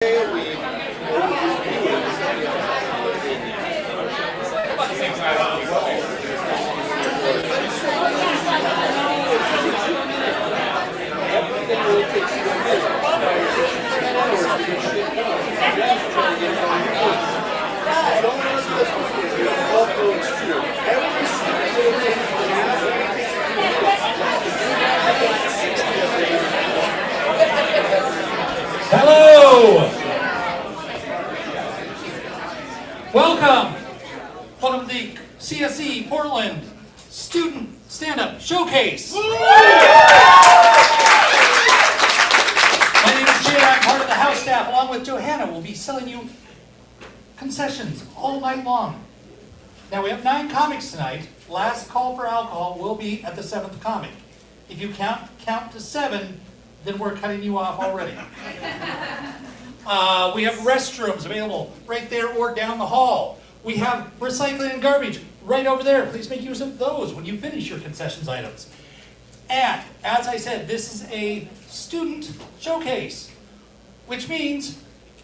Hello! Welcome to the CSz Portland Student Stand-Up Showcase. My name is Jay, I'm part of the house staff. Along with Johanna, we'll be selling you concessions all night long. Now we have 9 comics tonight. Last call for alcohol will be at the 7th comic. If you count to 7, then we're cutting you off already. We have restrooms available right there or down the hall. We have recycling and garbage right over there. Please make use of those when you finish your concessions items. And, as I said, this is a student showcase, which means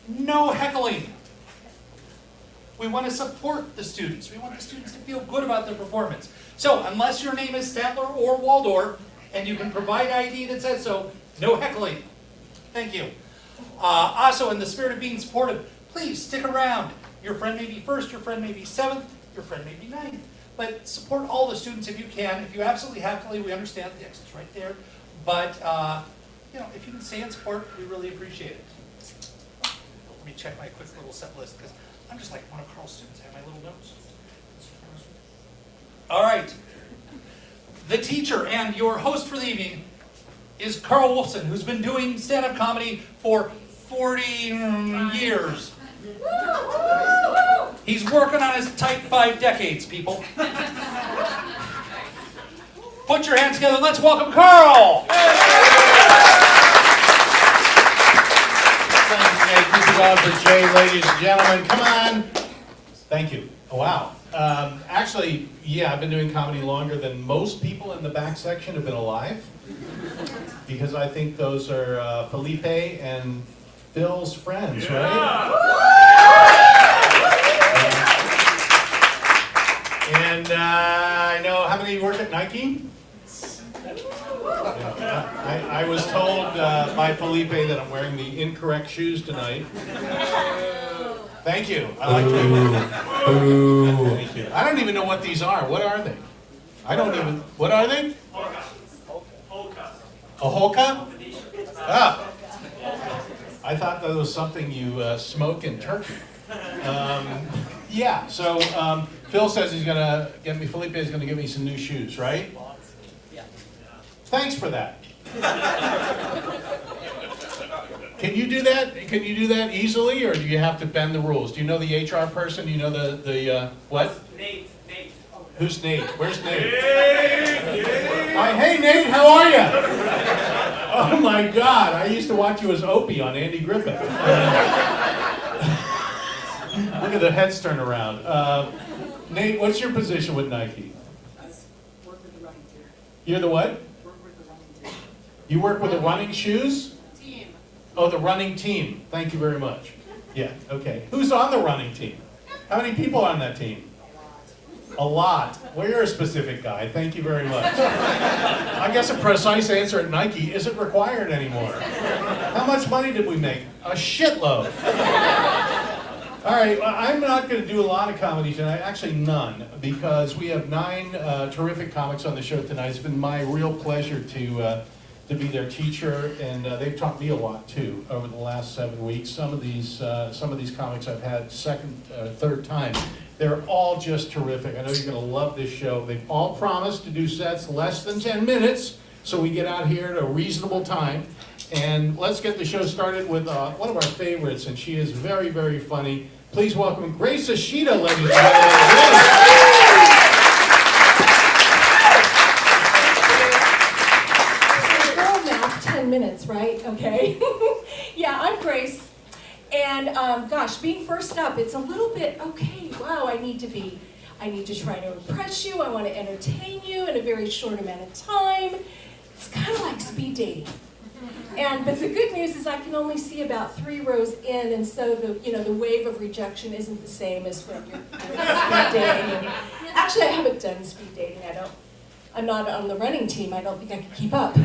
no heckling. We want to support the students. We want the students to feel good about their performance. So, unless your name is Statler or Waldorf, and you can provide ID that says so, no heckling. Thank you. Also, in the spirit of being supportive, please stick around. Your friend may be first, your friend may be 7th, your friend may be 9th. But support all the students if you can. If you absolutely have to, we understand the exit's right there. But, if you can stay in support, we really appreciate it. Let me check my quick little set list, because I'm just like one of Carl's students. I have my little notes. All right. The teacher and your host for the evening is Carl Wolfson, who's been doing stand-up comedy for 40 years. He's working on his tight 5 decades, people. Put your hands together and let's welcome Carl! Thank you, for Jay, ladies and gentlemen. Come on. Thank you. Oh, wow. Actually, yeah, I've been doing comedy longer than most people in the back section have been alive. Because I think those are Felipe and Phil's friends, right? And I know, how many work at Nike? I was told by Felipe that I'm wearing the incorrect shoes tonight. Thank you. I like them. Thank you. I don't even know what these are. What are they? What are they? A Hoka? Ah. I thought that was something you smoke in Turkey. Yeah, so Phil says he's going to get me, Felipe is going to give me some new shoes, right? Thanks for that. Can you do that? Can you do that easily, or do you have to bend the rules? Do you know the HR person? Do you know the what? Nate. Who's Nate? Where's Nate? Hey Nate, how are you? Oh my God, I used to watch you as Opie on Andy Griffith. Look at the heads turn around. Nate, what's your position with Nike? I work with the running team. You're the what? Work with the running team. You work with the running shoes? Team. Oh, the running team. Thank you very much. Yeah, okay. Who's on the running team? How many people are on that team? A lot. Well, you're a specific guy. Thank you very much. I guess a precise answer at Nike isn't required anymore. How much money did we make? A shitload. All right, I'm not going to do a lot of comedy tonight, actually none, because we have 9 terrific comics on the show tonight. It's been my real pleasure to be their teacher, and they've taught me a lot too over the last 7 weeks. Some of these comics I've had third time. They're all just terrific. I know you're going to love this show. They've all promised to do sets less than 10 minutes, so we get out here at a reasonable time. And let's get the show started with one of our favorites, and she is very, very funny. Please welcome Grace Ashita, ladies and gentlemen. Now, 10 minutes, right? Okay. Yeah, I'm Grace. And gosh, being first up, it's a little bit, okay, wow, I need to try to impress you. I want to entertain you in a very short amount of time. It's kind of like speed dating. But the good news is I can only see about 3 rows in, and so the wave of rejection isn't the same as when you're speed dating. Actually, I haven't done speed dating. I'm not on the running team. I don't think I could keep up.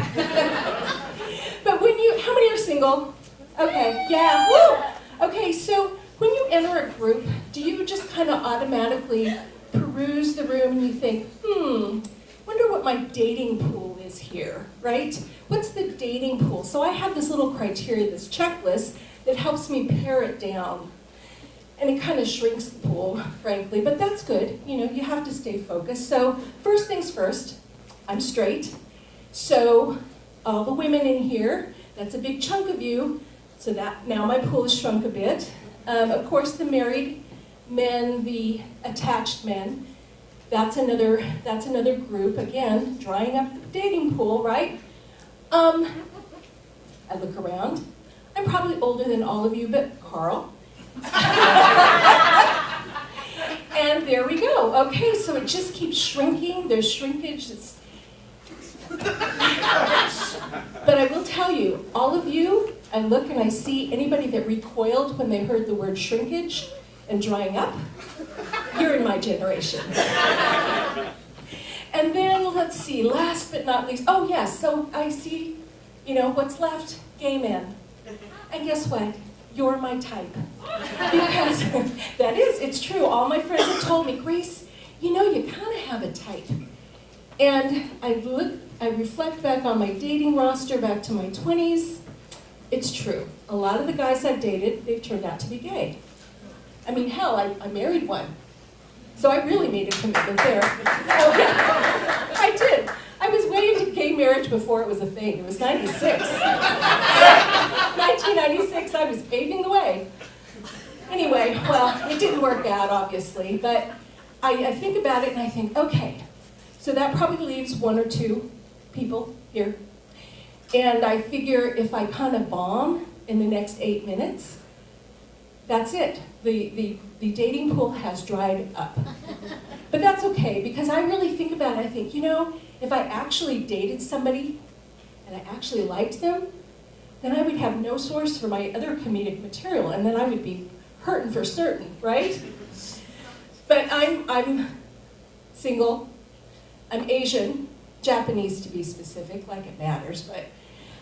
But how many are single? Okay, yeah, woo! Okay, so when you enter a group, do you just kind of automatically peruse the room and you think, wonder what my dating pool is here, right? What's the dating pool? So I have this little criteria, this checklist, that helps me pare it down. And it kind of shrinks the pool, frankly, but that's good. You have to stay focused. So first things first, I'm straight. So all the women in here, that's a big chunk of you. So that now my pool has shrunk a bit. Of course, the married men, the attached men, that's another group. Again, drying up the dating pool, right? I look around. I'm probably older than all of you, but Carl. And there we go. Okay, so it just keeps shrinking. There's shrinkage. But I will tell you, all of you, I look and I see anybody that recoiled when they heard the word shrinkage and drying up, you're in my generation. And then, let's see, last but not least, oh yes, so I see, what's left? Gay men. And guess what? You're my type. Because it's true. All my friends have told me, Grace, you kind of have a type. And I reflect back on my dating roster back to my 20s. It's true. A lot of the guys I've dated, they've turned out to be gay. I mean, hell, I married one. So I really made a commitment there. Oh, yeah, I did. I was way into gay marriage before it was a thing. It was 96. 1996, I was paving the way. Anyway, well, it didn't work out, obviously, but I think about it and I think, okay, so that probably leaves 1 or 2 people here. And I figure if I kind of bomb in the next 8 minutes, that's it. The dating pool has dried up. But that's okay, because I really think about it. I think, if I actually dated somebody and I actually liked them, then I would have no source for my other comedic material, and then I would be hurting for certain, right? But I'm single. I'm Asian, Japanese to be specific, like it matters,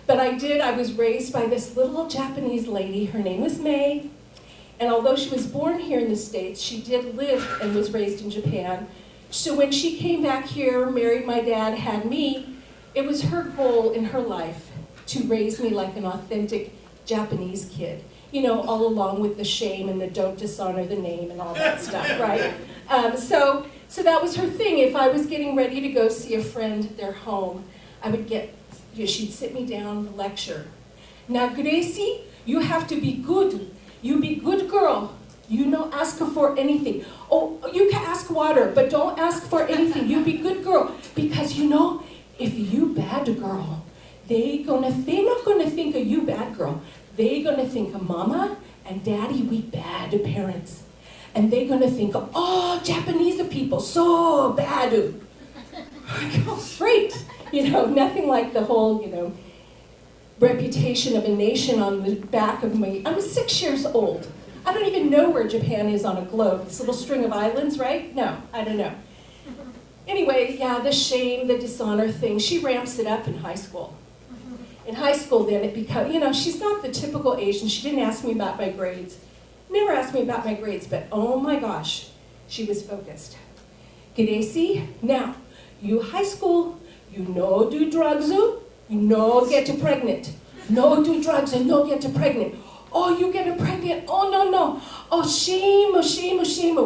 but I was raised by this little Japanese lady. Her name was May, and although she was born here in the States, she did live and was raised in Japan. So when she came back here, married my dad, had me, it was her goal in her life to raise me like an authentic Japanese kid. All along with the shame and the don't dishonor the name and all that stuff, right? So that was her thing. If I was getting ready to go see a friend at their home, I would she'd sit me down, lecture. Now, Gracie, you have to be good. You be good girl. Ask her for anything. Oh, you can ask water, but don't ask for anything. You be good girl. Because if you bad girl, they're not gonna think of you bad girl. They're gonna think of mama and daddy, we bad parents. And they're gonna think of, Japanese people, so bad. I go, great. Nothing like the whole, reputation of a nation on the back of me. I'm 6 years old. I don't even know where Japan is on a globe. This little string of islands, right? No, I don't know. Anyway, yeah, the shame, the dishonor thing, she ramps it up in high school. In high school, then it becomes, she's not the typical Asian. She didn't ask me about my grades. Never asked me about my grades, but oh my gosh, she was focused. Gracie, now, you high school, do drugs, get pregnant. No do drugs and no get pregnant. Oh, you get pregnant. Oh, no. Oh, shame.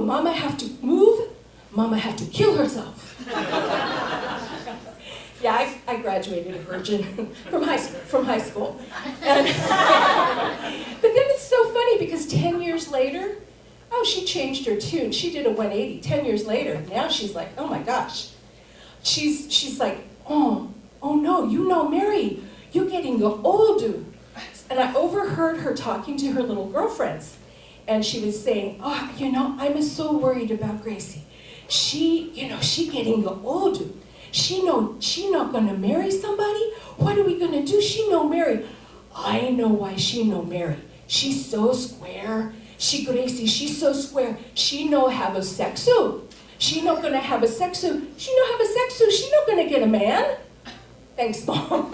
Mama have to move. Mama have to kill herself. Yeah, I graduated a virgin from high school. But then it's so funny because 10 years later, she changed her tune. She did a 180 10 years later. Now she's like, oh my gosh. She's like, oh no, Mary, you're getting old. And I overheard her talking to her little girlfriends. And she was saying, I'm so worried about Gracie. She getting old. She not gonna marry somebody? What are we gonna do? She no marry. I know why she no marry. She's so square. She Gracie, she's so square. She no have a sexu. She not gonna have a sexu. She no have a sexu. She not gonna get a man. Thanks, Mom.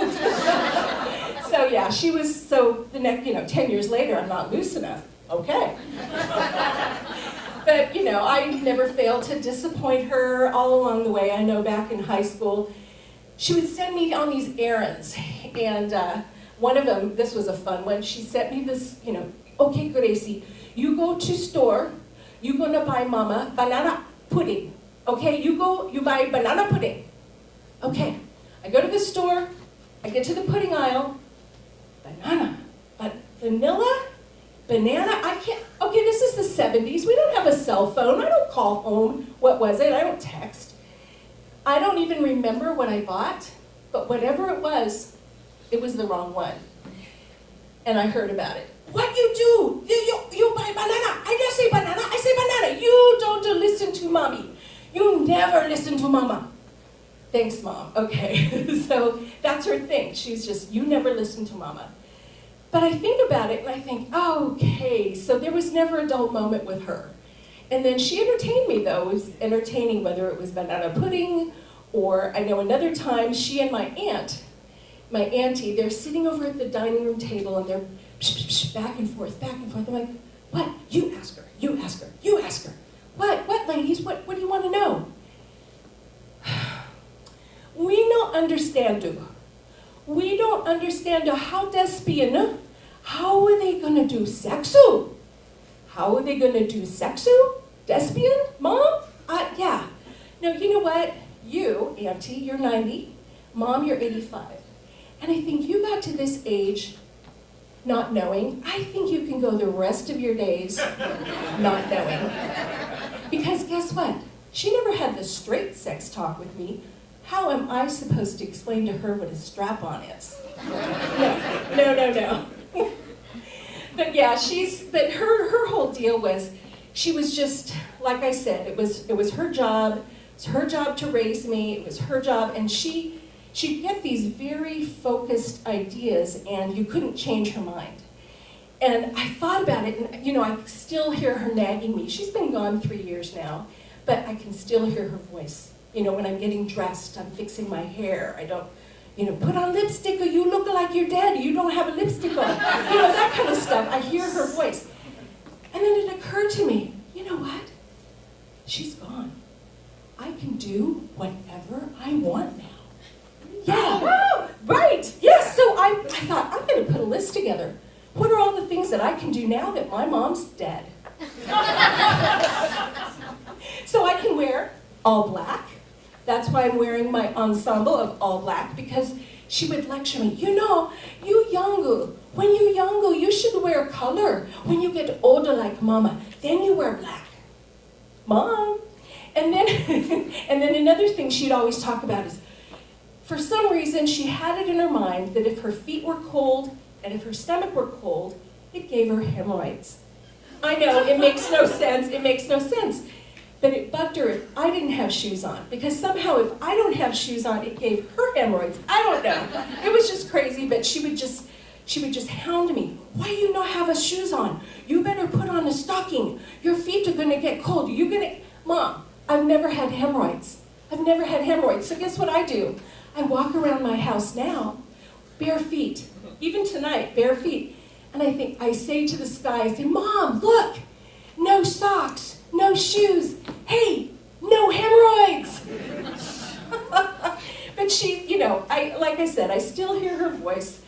So yeah, she was, so the next, 10 years later, I'm not loose enough. Okay. But, I never failed to disappoint her all along the way. I know back in high school, she would send me on these errands. And one of them, this was a fun one, she sent me this, okay, Gracie, you go to store, you gonna buy Mama banana pudding. Okay, you buy banana pudding. Okay, I go to the store, I get to the pudding aisle, banana, but vanilla? Banana? I can't, okay, this is the 70s. We don't have a cell phone. I don't call home. What was it? I don't text. I don't even remember what I bought, but whatever it was the wrong one. And I heard about it. What you do? You buy banana. I just say banana. I say banana. You don't listen to mommy. You never listen to mama. Thanks, Mom. Okay, so that's her thing. She's just, you never listen to mama. But I think about it and I think, okay, so there was never a dull moment with her. And then she entertained me though. It was entertaining whether it was banana pudding or I know another time she and my auntie, they're sitting over at the dining room table and they're back and forth, back and forth. I'm like, what? You ask her, you ask her, you ask her. What ladies, what do you want to know? We don't understand you. We don't understand how despian, how are they gonna do sexu? How are they gonna do sexu? Despian, Mom? Yeah. No, you know what? You, Auntie, you're 90. Mom, you're 85. And I think you got to this age not knowing. I think you can go the rest of your days not knowing. Because guess what? She never had the straight sex talk with me. How am I supposed to explain to her what a strap-on is? No. But yeah, but her whole deal was, she was just, like I said, it was her job. It's her job to raise me. It was her job, and she'd get these very focused ideas, and you couldn't change her mind. And I thought about it, and I still hear her nagging me. She's been gone 3 years now, but I can still hear her voice. When I'm getting dressed, I'm fixing my hair. I don't, put on lipstick or you look like you're dead. You don't have a lipstick on. That kind of stuff. I hear her voice. And then it occurred to me, you know what? She's gone. I can do whatever I want now. Yeah, right. Yes, so I thought, I'm going to put a list together. What are all the things that I can do now that my mom's dead? So I can wear all black. That's why I'm wearing my ensemble of all black, because she would lecture me, you younger, when you younger, you should wear color. When you get older like Mama, then you wear black. Mom. And then, and then another thing she'd always talk about is, for some reason, she had it in her mind that if her feet were cold and if her stomach were cold, it gave her hemorrhoids. I know, it makes no sense. But it bugged her if I didn't have shoes on, because somehow if I don't have shoes on, it gave her hemorrhoids. I don't know. It was just crazy, but she would just hound me. Why you not have a shoes on? You better put on a stocking. Your feet are gonna get cold. Mom, I've never had hemorrhoids. So guess what I do? I walk around my house now, bare feet. Even tonight, bare feet. And I say to the sky, I say, Mom, look, no socks. No shoes. Hey, no hemorrhoids. But she, like I said, I still hear her voice.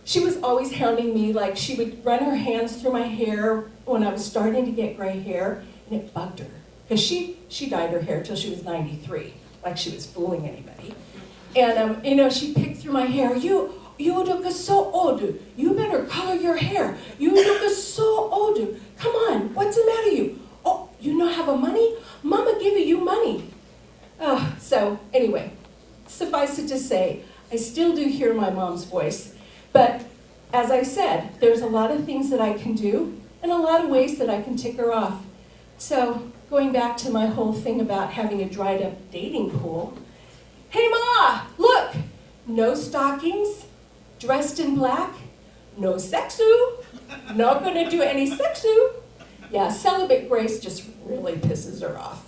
She was always hounding me, like she would run her hands through my hair when I was starting to get gray hair, and it bugged her. Because she dyed her hair till she was 93, like she was fooling anybody. And, she picked through my hair. You look so old. You better color your hair. You look so old. Come on, what's the matter you? Oh, you not have a money? Mama giving you money. So anyway, suffice it to say, I still do hear my mom's voice. But as I said, there's a lot of things that I can do and a lot of ways that I can tick her off. So going back to my whole thing about having a dried up dating pool, Hey Ma, look, no stockings, dressed in black, no sexu, not gonna do any sexu. Yeah, celibate Grace just really pisses her off.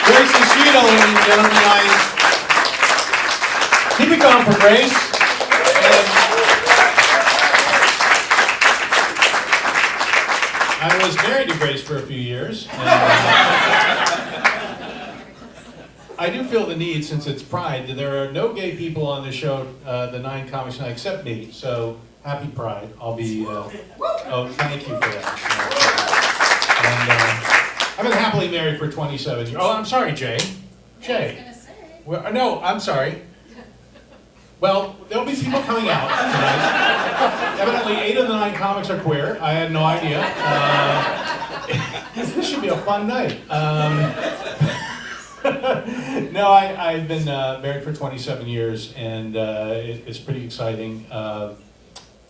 Grace Ishida, ladies and gentlemen, keep it going for Grace. I was married to Grace for a few years. I do feel the need, since it's Pride, that there are no gay people on this show, the 9 Comics Night, except me. So happy Pride. I'll be. Oh, thank you for that. And I've been happily married for 27 years. Oh, I'm sorry, Jay. Jay. Well, no, I'm sorry. Well, there'll be people coming out tonight. Evidently, 8 of the 9 comics are queer. I had no idea. This should be a fun night. No, I've been married for 27 years, and it's pretty exciting.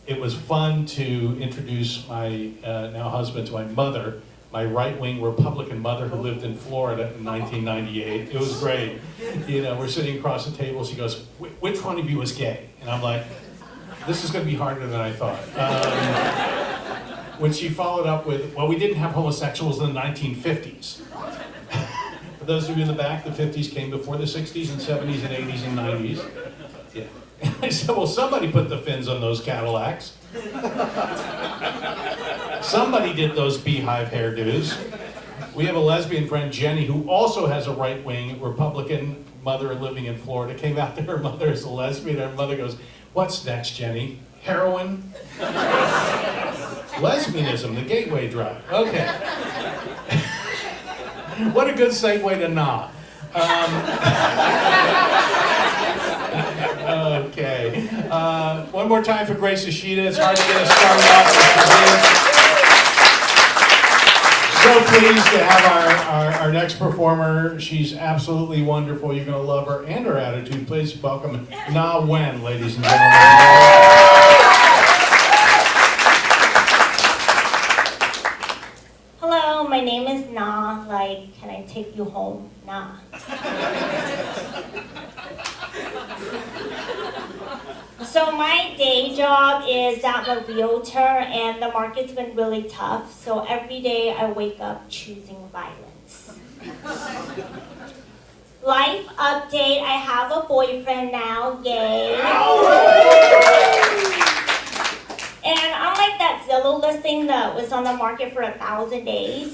It was fun to introduce my now husband to my mother, my right-wing Republican mother who lived in Florida in 1998. It was great. You know, we're sitting across the table. She goes, "Which one of you is gay?" And I'm like, "This is going to be harder than I thought." When she followed up with, "Well, we didn't have homosexuals in the 1950s." For those of you in the back, the 50s came before the 60s and 70s and 80s and 90s. Yeah. And I said, "Well, somebody put the fins on those Cadillacs. Somebody did those beehive hairdos." We have a lesbian friend, Jenny, who also has a right-wing Republican mother living in Florida. Came out to her mother as a lesbian, and her mother goes, "What's next, Jenny? Heroin?" Lesbianism, the gateway drug. Okay. What a good segue to nah. Okay. One more time for Grace Ishida. It's hard to get us started off. So pleased to have our next performer. She's absolutely wonderful. You're going to love her and her attitude. Please welcome Na Wen, ladies and gentlemen. Hello, my name is Na, like, can I take you home? Na. So my day job is I'm a realtor and the market's been really tough, so every day I wake up choosing violence. Life update, I have a boyfriend now, yay. And unlike that Zillow listing that was on the market for 1,000 days,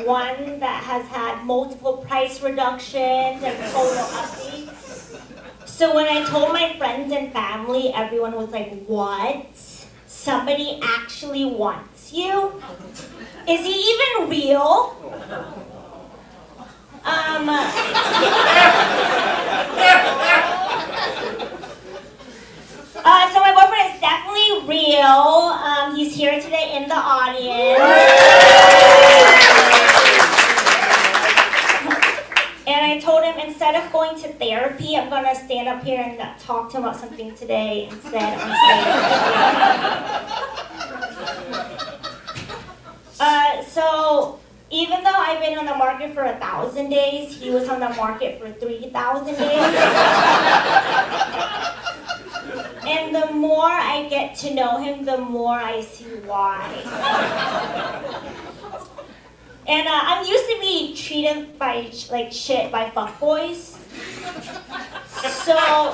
one that has had multiple price reductions and photo updates. So when I told my friends and family, everyone was like, "What? Somebody actually wants you? Is he even real?" So my boyfriend is definitely real. He's here today in the audience. And I told him instead of going to therapy, I'm going to stand up here and talk to him about something today instead on stage. So even though I've been on the market for 1,000 days, he was on the market for 3,000 days. And the more I get to know him, the more I see why. And I'm used to be treated like shit by fuckboys. So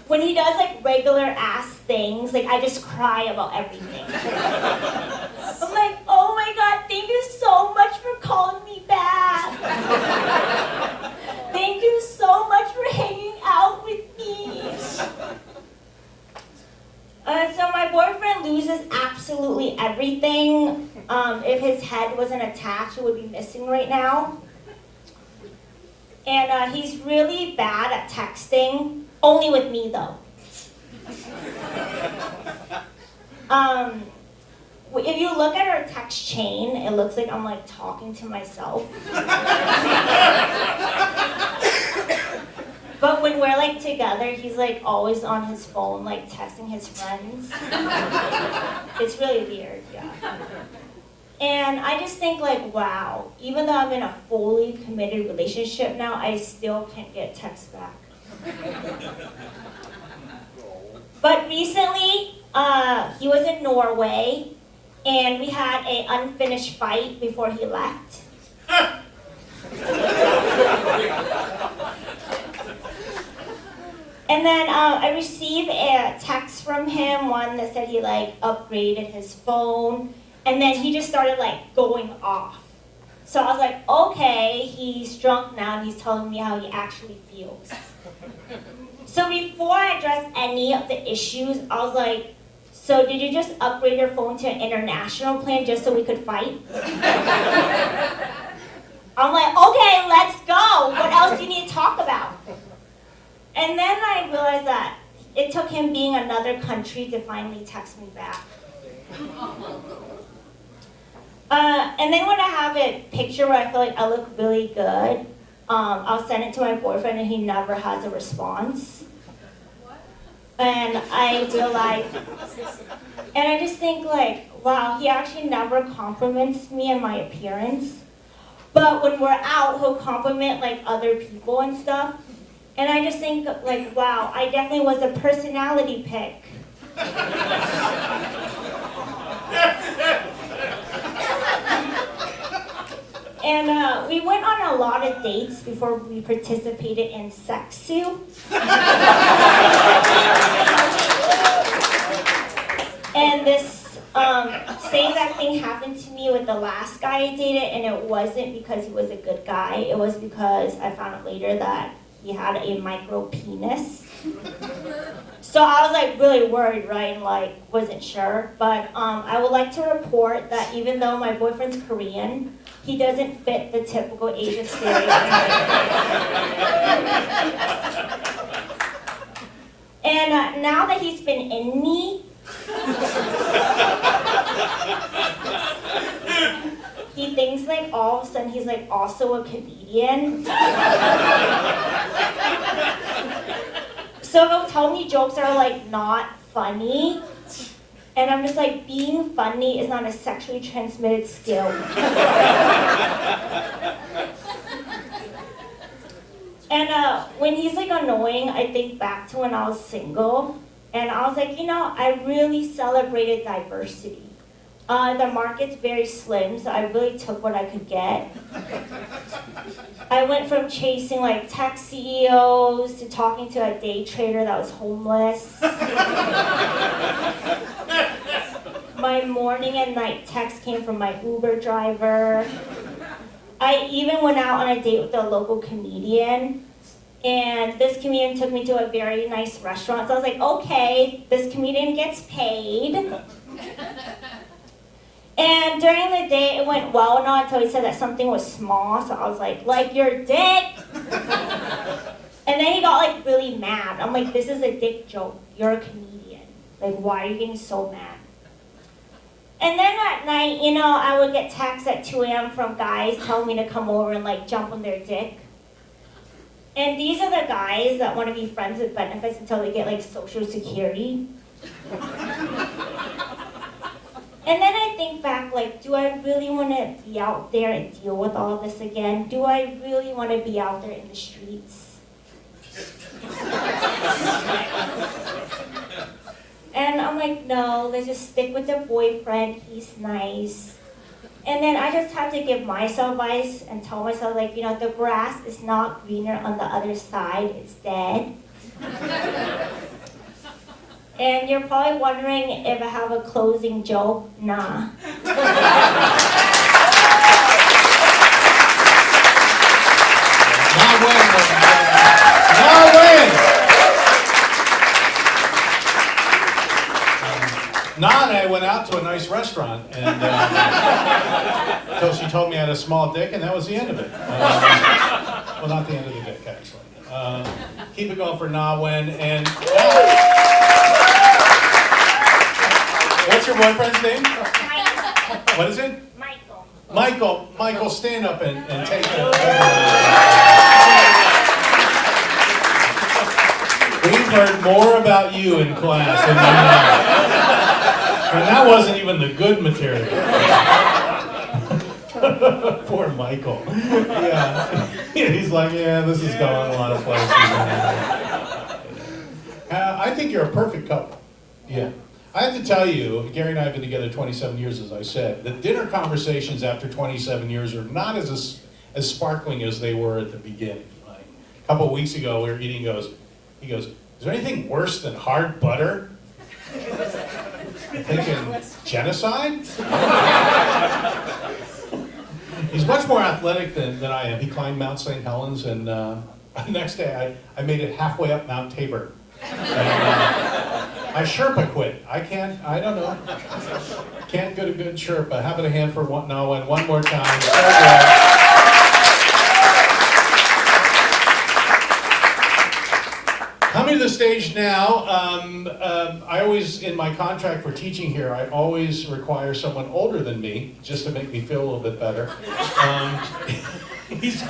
when he does like regular ass things, like I just cry about everything. I'm like, "Oh my God, thank you so much for calling me back. Thank you so much for hanging out with me." So my boyfriend loses absolutely everything. If his head wasn't attached, it would be missing right now. And he's really bad at texting, only with me though. If you look at our text chain, it looks like I'm like talking to myself. But when we're like together, he's like always on his phone, like texting his friends. It's really weird, yeah. And I just think like, wow, even though I'm in a fully committed relationship now, I still can't get text back. But recently, he was in Norway, and we had an unfinished fight before he left. And then I received a text from him, one that said he like upgraded his phone, and then he just started like going off. So I was like, okay, he's drunk now and he's telling me how he actually feels. So before I addressed any of the issues, I was like, so did you just upgrade your phone to an international plan just so we could fight? I'm like, okay, let's go. What else do you need to talk about? And then I realized that it took him being another country to finally text me back. And then when I have a picture where I feel like I look really good, I'll send it to my boyfriend and he never has a response. And I realize, and I just think like, wow, he actually never compliments me on my appearance. But when we're out, he'll compliment like other people and stuff. And I just think like, wow, I definitely was a personality pick. And we went on a lot of dates before we participated in CSz. And this same exact thing happened to me with the last guy I dated, and it wasn't because he was a good guy. It was because I found out later that he had a micro penis. So I was like really worried, right, and like wasn't sure. But I would like to report that even though my boyfriend's Korean, he doesn't fit the typical Asian stereotype. And now that he's been in me, he thinks like all of a sudden he's like also a comedian. So he'll tell me jokes that are like not funny. And I'm just like, being funny is not a sexually transmitted skill. And when he's like annoying, I think back to when I was single. And I was like, you know, I really celebrated diversity. The market's very slim, so I really took what I could get. I went from chasing like tech CEOs to talking to a day trader that was homeless. My morning and night texts came from my Uber driver. I even went out on a date with a local comedian, and this comedian took me to a very nice restaurant. So I was like, okay, this comedian gets paid. And during the day, it went well enough until he said that something was small. So I was like your dick. And then he got like really mad. I'm like, this is a dick joke. You're a comedian. Like, why are you getting so mad? And then at night, you know, I would get texts at 2 a.m. from guys telling me to come over and like jump on their dick. And these are the guys that want to be friends with benefits until they get like Social Security. And then I think back, like, do I really want to be out there and deal with all this again? Do I really want to be out there in the streets? And I'm like, no, let's just stick with the boyfriend. He's nice. And then I just have to give myself advice and tell myself, like, you know, the grass is not greener on the other side. It's dead. And you're probably wondering if I have a closing joke. Nah. Not win. Not win. Nah and I went out to a nice restaurant, and until she told me I had a small dick, and that was the end of it. Well, not the end of the dick, actually. Keep it going for Na Wen, and what's your boyfriend's name? Michael. What is it? Michael. Michael, stand up and take it. We've heard more about you in class than you know. And that wasn't even the good material. Poor Michael. Yeah. He's like, yeah, this is going a lot of places. I think you're a perfect couple. Yeah. I have to tell you, Gary and I have been together 27 years, as I said. The dinner conversations after 27 years are not as sparkling as they were at the beginning. Like, a couple of weeks ago, we were eating, he goes, is there anything worse than hard butter? Thinking, genocide? He's much more athletic than I am. He climbed Mount St. Helens, and the next day I made it halfway up Mount Tabor. And, my Sherpa quit. I don't know. Can't get a good Sherpa. Have it a hand for one, no, and one more time. So good. Coming to the stage now, I always, in my contract for teaching here, I always require someone older than me, just to make me feel a little bit better. He's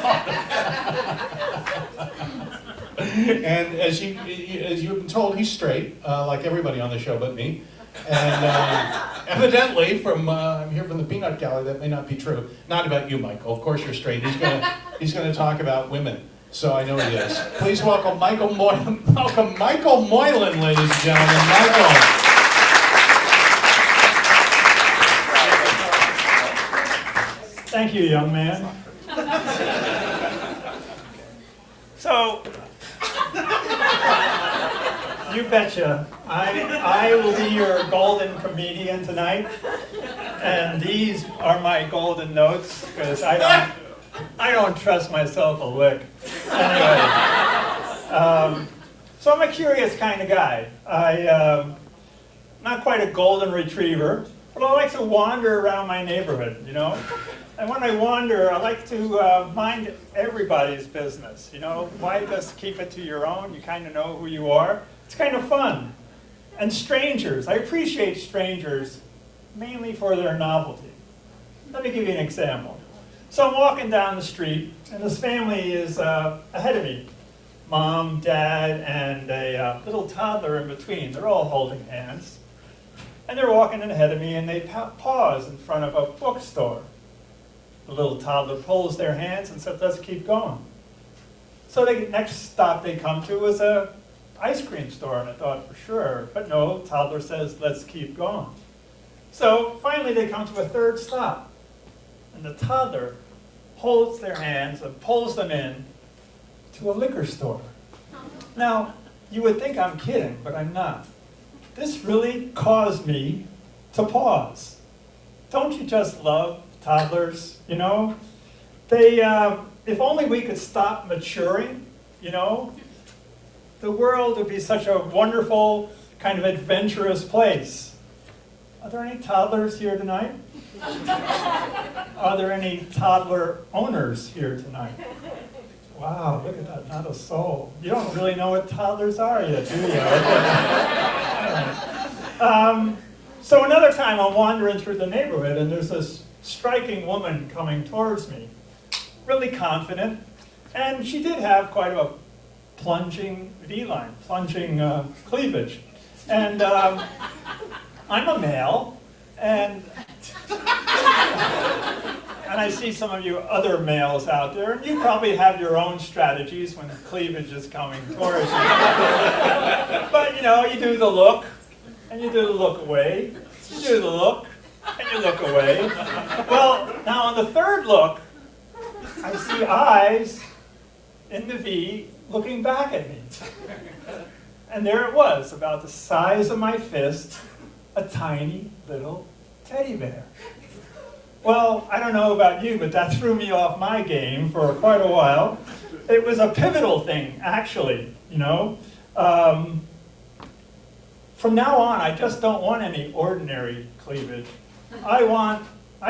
and as you've been told, he's straight, like everybody on the show but me. And evidently, I'm here from the Peanut Gallery, that may not be true. Not about you, Michael. Of course you're straight. He's gonna talk about women. So I know he is. Please welcome Michael Moylan, ladies and gentlemen. Michael. Thank you, young man. So, you betcha. I will be your golden comedian tonight, and these are my golden notes because I don't trust myself a lick. Anyway, so I'm a curious kind of guy. Not quite a golden retriever, but I like to wander around my neighborhood, you know? And when I wander, I like to mind everybody's business, you know? Why just keep it to your own? You kind of know who you are. It's kind of fun. And strangers, I appreciate strangers mainly for their novelty. Let me give you an example. So I'm walking down the street, and this family is ahead of me. Mom, Dad, and a little toddler in between. They're all holding hands. And they're walking in ahead of me, and they pause in front of a bookstore. The little toddler pulls their hands and says, let's keep going. So the next stop they come to is a ice cream store, and I thought, for sure. But no, toddler says, let's keep going. So finally they come to a third stop, and the toddler holds their hands and pulls them in to a liquor store. Now, you would think I'm kidding, but I'm not. This really caused me to pause. Don't you just love toddlers, you know? They, if only we could stop maturing, you know, the world would be such a wonderful, kind of adventurous place. Are there any toddlers here tonight? Are there any toddler owners here tonight? Wow, look at that, not a soul. You don't really know what toddlers are yet, do you? So another time I'm wandering through the neighborhood, and there's this striking woman coming towards me, really confident, and she did have quite a plunging V-line, plunging cleavage. And I'm a male, and I see some of you other males out there, and you probably have your own strategies when cleavage is coming towards you. But you know, you do the look, and you do the look away, you do the look, and you look away. Well, now on the third look, I see eyes in the V looking back at me. And there it was, about the size of my fist, a tiny little teddy bear. Well, I don't know about you, but that threw me off my game for quite a while. It was a pivotal thing, actually, you know. From now on, I just don't want any ordinary cleavage. I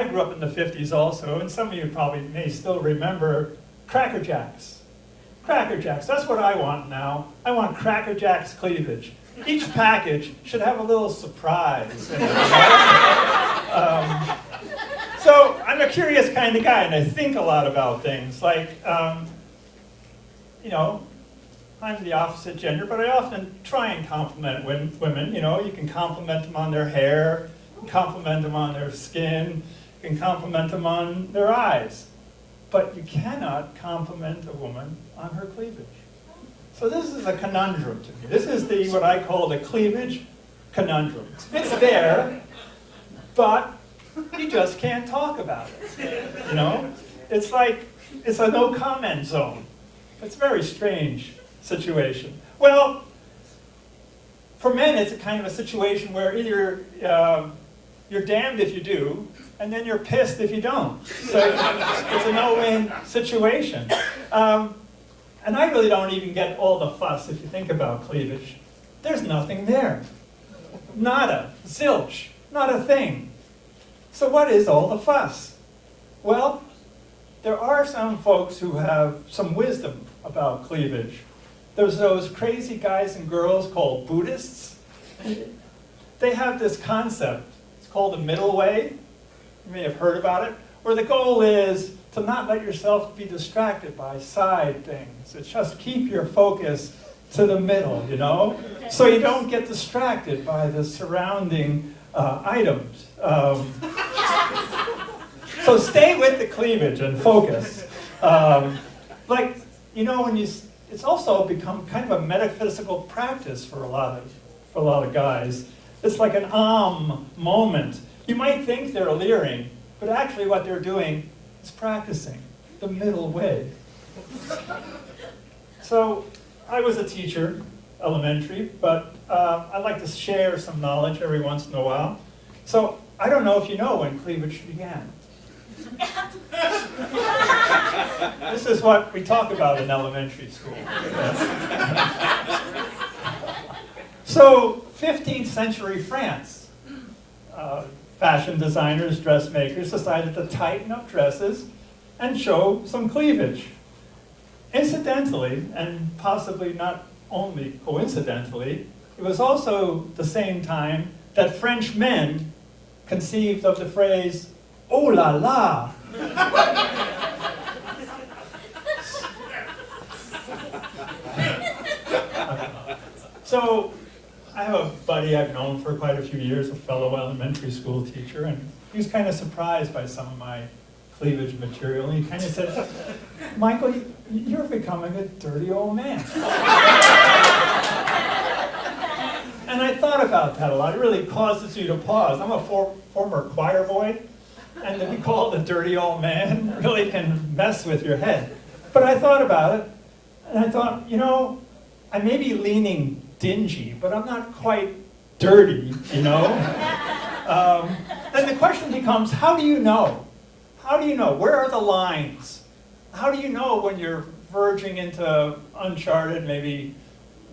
grew up in the 50s also, and some of you probably may still remember Cracker Jacks. Cracker Jacks, that's what I want now. I want Cracker Jacks cleavage. Each package should have a little surprise in it. So I'm a curious kind of guy, and I think a lot about things. Like, you know, I'm the opposite gender, but I often try and compliment women. You know, you can compliment them on their hair, compliment them on their skin, you can compliment them on their eyes, but you cannot compliment a woman on her cleavage. So this is a conundrum to me. This is what I call the cleavage conundrum. It's there, but you just can't talk about it. You know? It's like, it's a no comment zone. It's a very strange situation. Well, for men, it's a kind of a situation where either you're damned if you do, and then you're pissed if you don't. So it's a no-win situation. And I really don't even get all the fuss if you think about cleavage. There's nothing there. Nada, zilch, not a thing. So what is all the fuss? Well, there are some folks who have some wisdom about cleavage. There's those crazy guys and girls called Buddhists. They have this concept. It's called the middle way. You may have heard about it. Where the goal is to not let yourself be distracted by side things. It's just keep your focus to the middle, you know? So you don't get distracted by the surrounding items. So stay with the cleavage and focus. Like, you know, it's also become kind of a metaphysical practice for a lot of guys. It's like an moment. You might think they're leering, but actually what they're doing is practicing the middle way. So I was a teacher, elementary, but I like to share some knowledge every once in a while. So I don't know if you know when cleavage began. This is what we talk about in elementary school. So 15th century France, fashion designers, dressmakers decided to tighten up dresses and show some cleavage. Incidentally, and possibly not only coincidentally, it was also the same time that French men conceived of the phrase, "Oh la la." So I have a buddy I've known for quite a few years, a fellow elementary school teacher, and he was kind of surprised by some of my cleavage material, and he kind of said, "Michael, you're becoming a dirty old man." And I thought about that a lot. It really causes you to pause. I'm a former choir boy, and to be called a dirty old man really can mess with your head. But I thought about it, and I thought, you know, I may be leaning dingy, but I'm not quite dirty, you know? Then the question becomes, how do you know? How do you know? Where are the lines? How do you know when you're verging into uncharted, maybe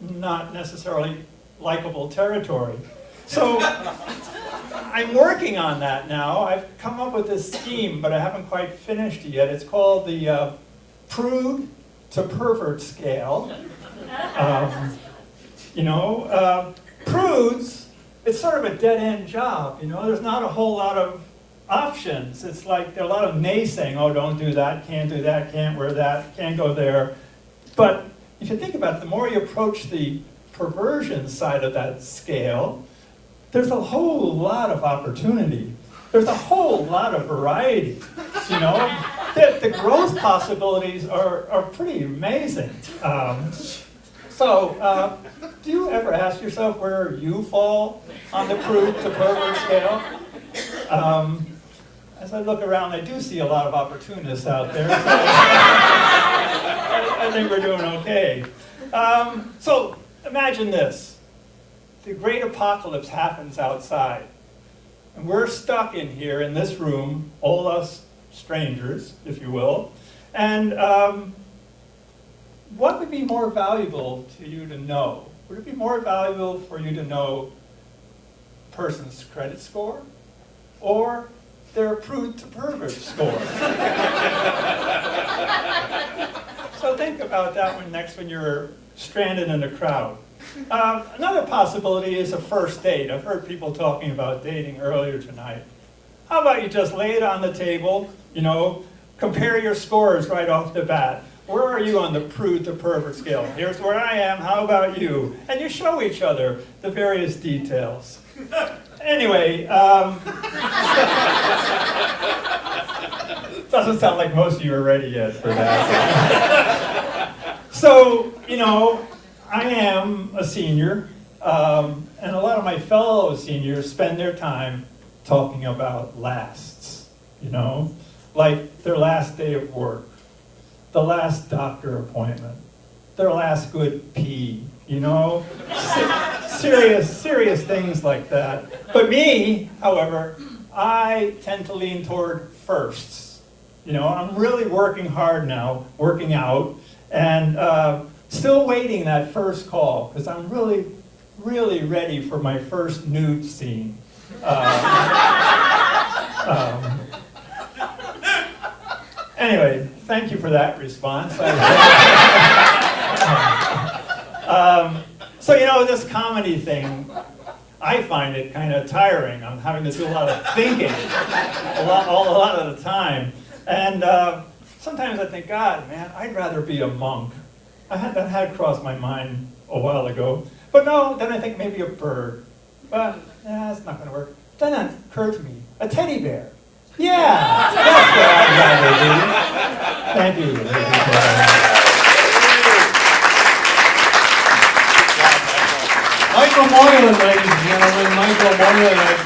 not necessarily likable territory? So I'm working on that now. I've come up with this scheme, but I haven't quite finished it yet. It's called the prude to pervert scale. You know, prudes, it's sort of a dead-end job, you know? There's not a whole lot of options. It's like there are a lot of naysaying, oh, don't do that, can't wear that, can't go there. But if you think about it, the more you approach the perversion side of that scale, there's a whole lot of opportunity. There's a whole lot of variety, you know? The growth possibilities are pretty amazing. So, do you ever ask yourself where you fall on the prude to pervert scale? As I look around, I do see a lot of opportunists out there. So I think we're doing okay. So, imagine this. The great apocalypse happens outside. And we're stuck in here in this room, all us strangers, if you will. And what would be more valuable to you to know? Would it be more valuable for you to know a person's credit score or their prude to pervert score? So think about that one next when you're stranded in a crowd. Another possibility is a first date. I've heard people talking about dating earlier tonight. How about you just lay it on the table, you know, compare your scores right off the bat. Where are you on the prude to pervert scale? Here's where I am, how about you? And you show each other the various details. Anyway, doesn't sound like most of you are ready yet for that. So, you know, I am a senior, and a lot of my fellow seniors spend their time talking about lasts, you know, like their last day of work, the last doctor appointment, their last good pee, you know, serious things like that. But me, however, I tend to lean toward firsts. You know, I'm really working hard now, working out, and still waiting that first call, because I'm really ready for my first nude scene. Anyway, thank you for that response. So, you know, this comedy thing, I find it kind of tiring. I'm having to do a lot of thinking a lot of the time. And sometimes I think, God, man, I'd rather be a monk. That had crossed my mind a while ago. But no, then I think maybe a bird. But, that's not going to work. Then it occurred to me, a teddy bear. Yeah, that's what I'd rather do. Thank you. Michael Moylan, ladies and gentlemen, Michael Moylan.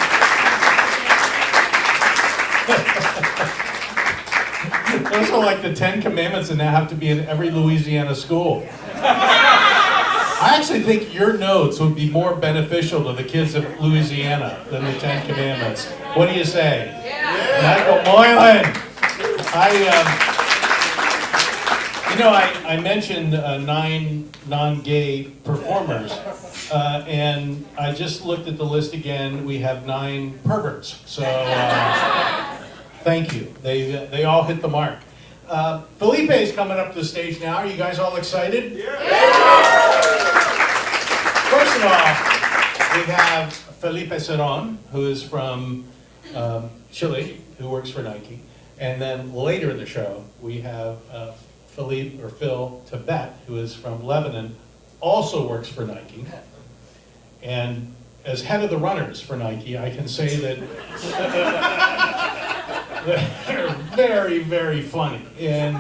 Those are like the 10 Commandments that now have to be in every Louisiana school. I actually think your notes would be more beneficial to the kids of Louisiana than the 10 Commandments. What do you say? Yeah. Michael Moylan! I mentioned 9 non-gay performers, and I just looked at the list again. We have 9 perverts, so thank you. They all hit the mark. Felipe's coming up to the stage now. Are you guys all excited? Yeah! First of all, we have Felipe Cerón, who is from Chile, who works for Nike. And then later in the show, we have Phil Tibet, who is from Lebanon, also works for Nike. And as head of the runners for Nike, I can say that they're very, very funny. And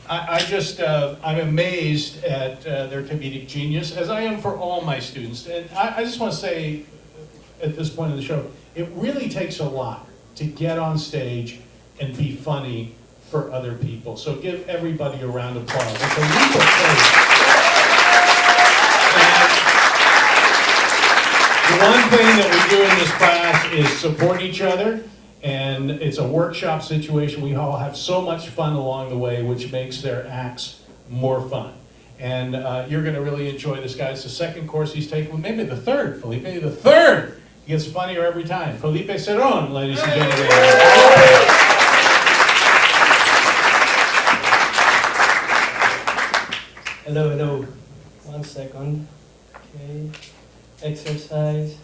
I'm amazed at their comedic genius, as I am for all my students. And I just want to say, at this point in the show, it really takes a lot to get on stage and be funny for other people. So give everybody a round of applause. It's a leap of faith. And the one thing that we do in this class is support each other. And it's a workshop situation. We all have so much fun along the way, which makes their acts more fun. And you're going to really enjoy this guy. It's the second course he's taken, maybe the third, Felipe, the third. He gets funnier every time. Felipe Cerón, ladies and gentlemen. Hello. 1 second. Okay. Exercise.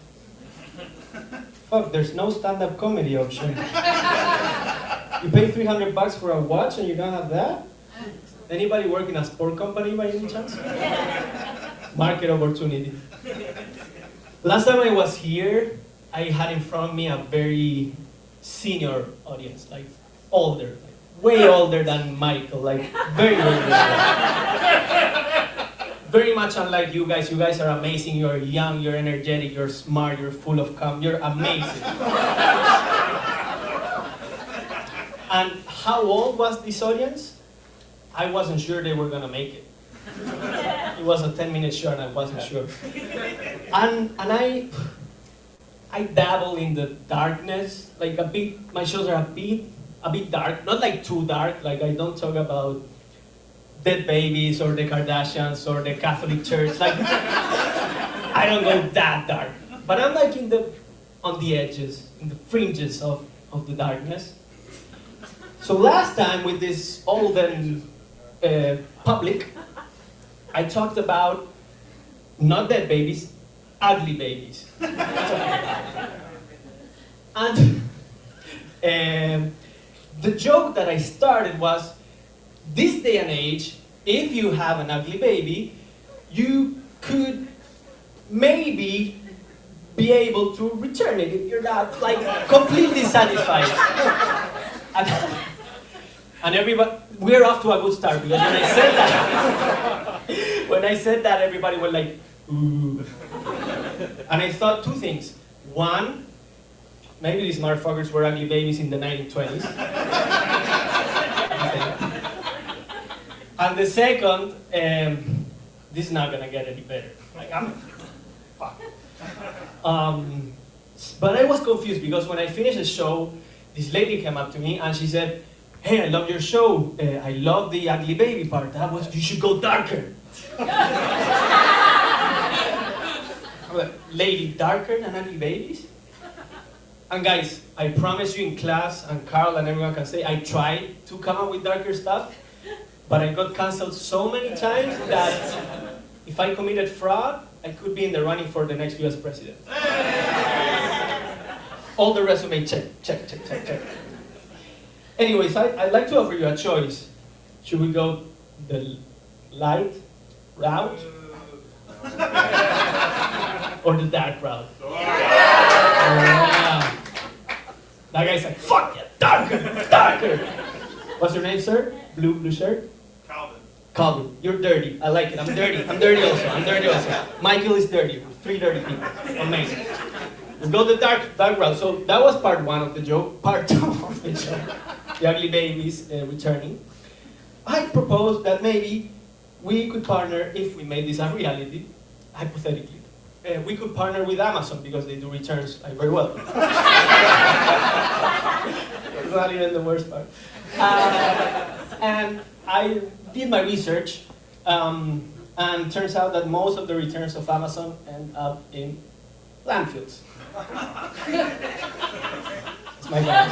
Fuck, there's no stand-up comedy option. You pay $300 for a watch and you don't have that? Anybody work in a sport company by any chance? Market opportunity. Last time I was here, I had in front of me a very senior audience, like older, like way older than Michael, like very older. Very much unlike you guys. You guys are amazing. You're young, you're energetic, you're smart, you're full of you're amazing. And how old was this audience? I wasn't sure they were gonna make it. It was a 10-minute show and I wasn't sure. And I dabble in the darkness, like my shows are a bit dark, not like too dark, like I don't talk about dead babies or the Kardashians or the Catholic Church, like I don't go that dark. But I'm like on the edges, in the fringes of the darkness. So last time with this olden public, I talked about not dead babies, ugly babies. And the joke that I started was, this day and age, if you have an ugly baby, you could maybe be able to return it if you're not like completely satisfied. And everybody, we're off to a good start because when I said that, everybody was like, ooh. And I thought two things. One, maybe these motherfuckers were ugly babies in the 1920s. And the second, this is not gonna get any better. Like fuck. But I was confused because when I finished the show, this lady came up to me and she said, "Hey, I love your show. I love the ugly baby part. You should go darker." I'm like, "Lady, darker than ugly babies?" And guys, I promise you in class, and Carl and everyone can say, I tried to come up with darker stuff, but I got canceled so many times that if I committed fraud, I could be in the running for the next US president. All the resume, check. Anyways, I'd like to offer you a choice. Should we go the light route or the dark route? Yeah. That guy's like, fuck yeah, darker. What's your name, sir? Blue shirt? Calvin, you're dirty. I like it. I'm dirty also. Michael is dirty. We're 3 dirty people. Amazing. Let's go the dark route. So that was part 1 of the joke. Part 2 of the joke. The ugly babies returning. I proposed that maybe we could partner, if we made this a reality, hypothetically. We could partner with Amazon because they do returns very well. That's not even the worst part. And I did my research, and turns out that most of the returns of Amazon end up in landfills. It's my bad.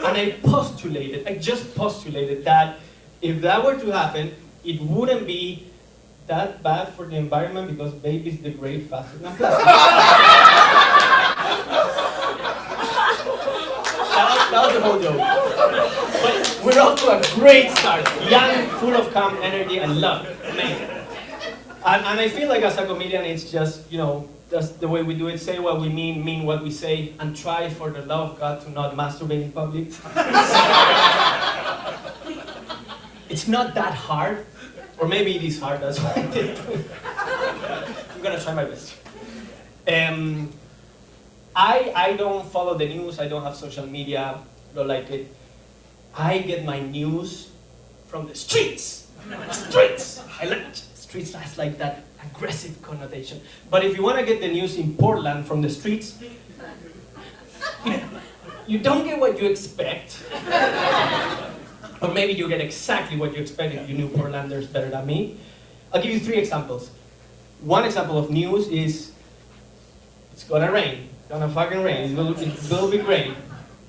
And I just postulated that if that were to happen, it wouldn't be that bad for the environment because babies degrade faster than plastic. That was the whole joke. But we're off to a great start. Young, full of calm energy, and love. Amazing. And I feel like as a comedian, it's just, that's the way we do it. Say what we mean what we say, and try for the love of God to not masturbate in public. It's not that hard. Or maybe it is hard, that's why I did it. I'm gonna try my best. I don't follow the news, I don't have social media, don't like it. I get my news from the streets. Streets! I like streets, that's like that aggressive connotation. But if you wanna get the news in Portland from the streets, you don't get what you expect. Or maybe you get exactly what you expect if you knew Portlanders better than me. I'll give you 3 examples. One example of news is, it's gonna rain. It's gonna fucking rain. It will be great.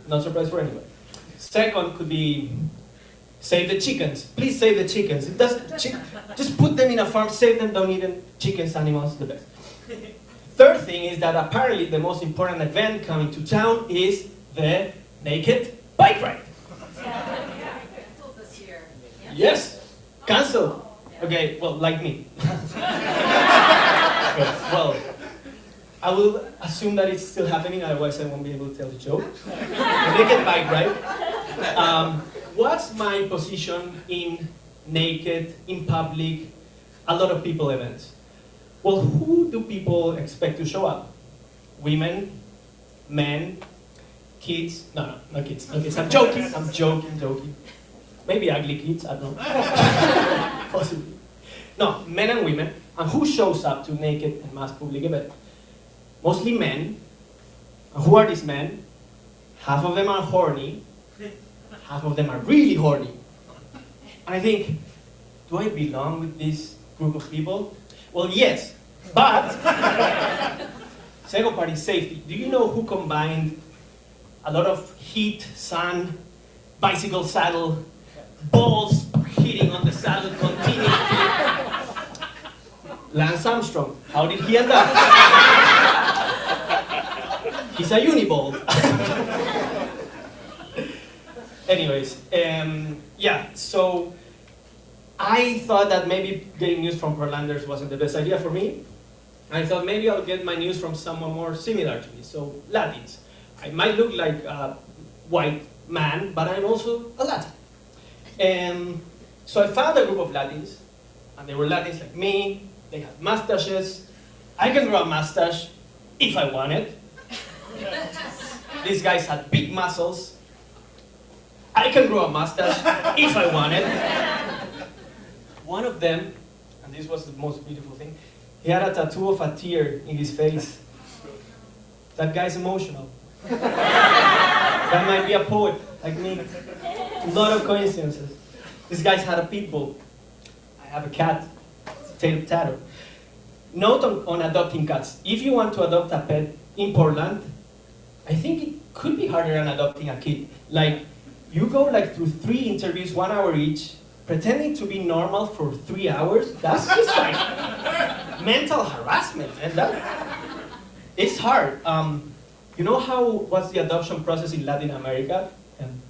Not surprise for anyone. Second could be, save the chickens. Please save the chickens. Just put them in a farm, save them, don't eat them. Chickens, animals, the best. Third thing is that apparently the most important event coming to town is the naked bike ride. Yes, cancel. Okay, well, like me. Well, I will assume that it's still happening, otherwise I won't be able to tell the joke. Naked bike ride. What's my position in naked, in public, a lot of people events? Well, who do people expect to show up? Women, men, kids? No, not kids. I'm joking. Maybe ugly kids, I don't know. Possibly. No, men and women. And who shows up to naked and mass public event? Mostly men. And who are these men? Half of them are horny. Half of them are really horny. And I think, do I belong with this group of people? Well, yes, but second part is safety. Do you know who combined a lot of heat, sun, bicycle saddle, balls hitting on the saddle continuously? Lance Armstrong. How did he end up? He's a uniball. Anyways, yeah, so I I thought that maybe getting news from Portlanders wasn't the best idea for me. I thought maybe I'll get my news from someone more similar to me, so Latins. I might look like a white man, but I'm also a Latin. And so I found a group of Latins, and they were Latins like me. They had mustaches. I can grow a mustache if I wanted. These guys had big muscles. I can grow a mustache if I wanted. One of them, and this was the most beautiful thing, he had a tattoo of a tear in his face. That guy's emotional. That might be a poet like me. A lot of coincidences. This guy's had a pit bull. I have a cat. Tattoo. Note on adopting cats. If you want to adopt a pet in Portland, I think it could be harder than adopting a kid. Like, you go like through 3 interviews, 1 hour each, pretending to be normal for 3 hours. That's just like mental harassment, and it's hard. You know what's the adoption process in Latin America? And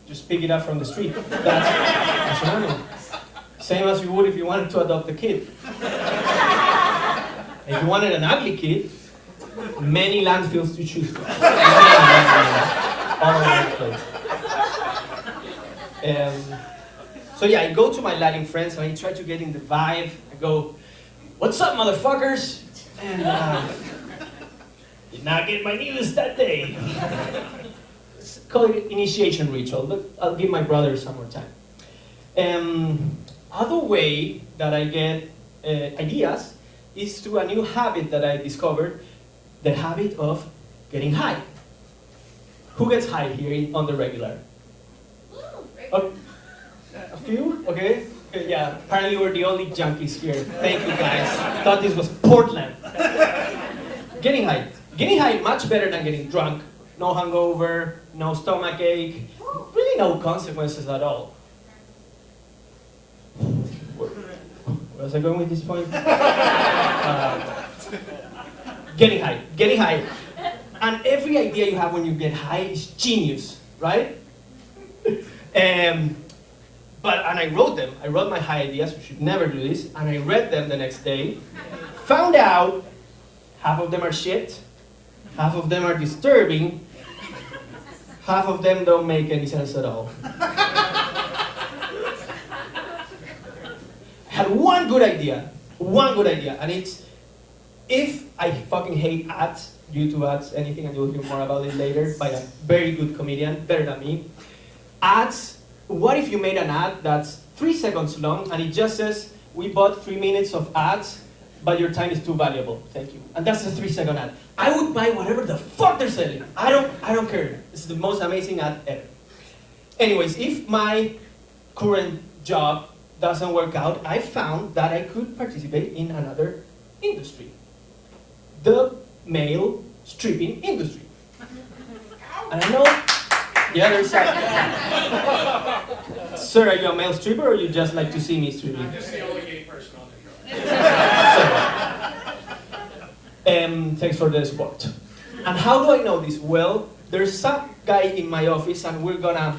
just pick it up from the street. That's normal. Same as you would if you wanted to adopt a kid. If you wanted an ugly kid, many landfills to choose from. All over the place. So yeah, I go to my Latin friends and I try to get in the vibe. I go, "What's up, motherfuckers?" And did not get my news that day. Let's call it initiation ritual, but I'll give my brother some more time. Other way that I get ideas is through a new habit that I discovered, the habit of getting high. Who gets high here on the regular? Oh, a few? Okay. Yeah, apparently we're the only junkies here. Thank you guys. Thought this was Portland. Getting high. Getting high much better than getting drunk. No hangover, no stomach ache, really no consequences at all. Where was I going with this point? Getting high. Getting high. And every idea you have when you get high is genius, right? And I wrote them. I wrote my high ideas. We should never do this. And I read them the next day. Found out half of them are shit. Half of them are disturbing. Half of them don't make any sense at all. I had one good idea, and it's, if I fucking hate ads, YouTube ads, anything, and you'll hear more about it later by a very good comedian, better than me. Ads, what if you made an ad that's 3 seconds long and it just says, "We bought 3 minutes of ads, but your time is too valuable, thank you." And that's a 3-second ad. I would buy whatever the fuck they're selling. I don't care. This is the most amazing ad ever. Anyways, if my current job doesn't work out, I found that I could participate in another industry. The male stripping industry. And I know the other side. Sir, are you a male stripper or you just like to see me stripping? I'm just the only gay person on the show. Thanks for the support. And how do I know this? Well, there's some guy in my office and we're gonna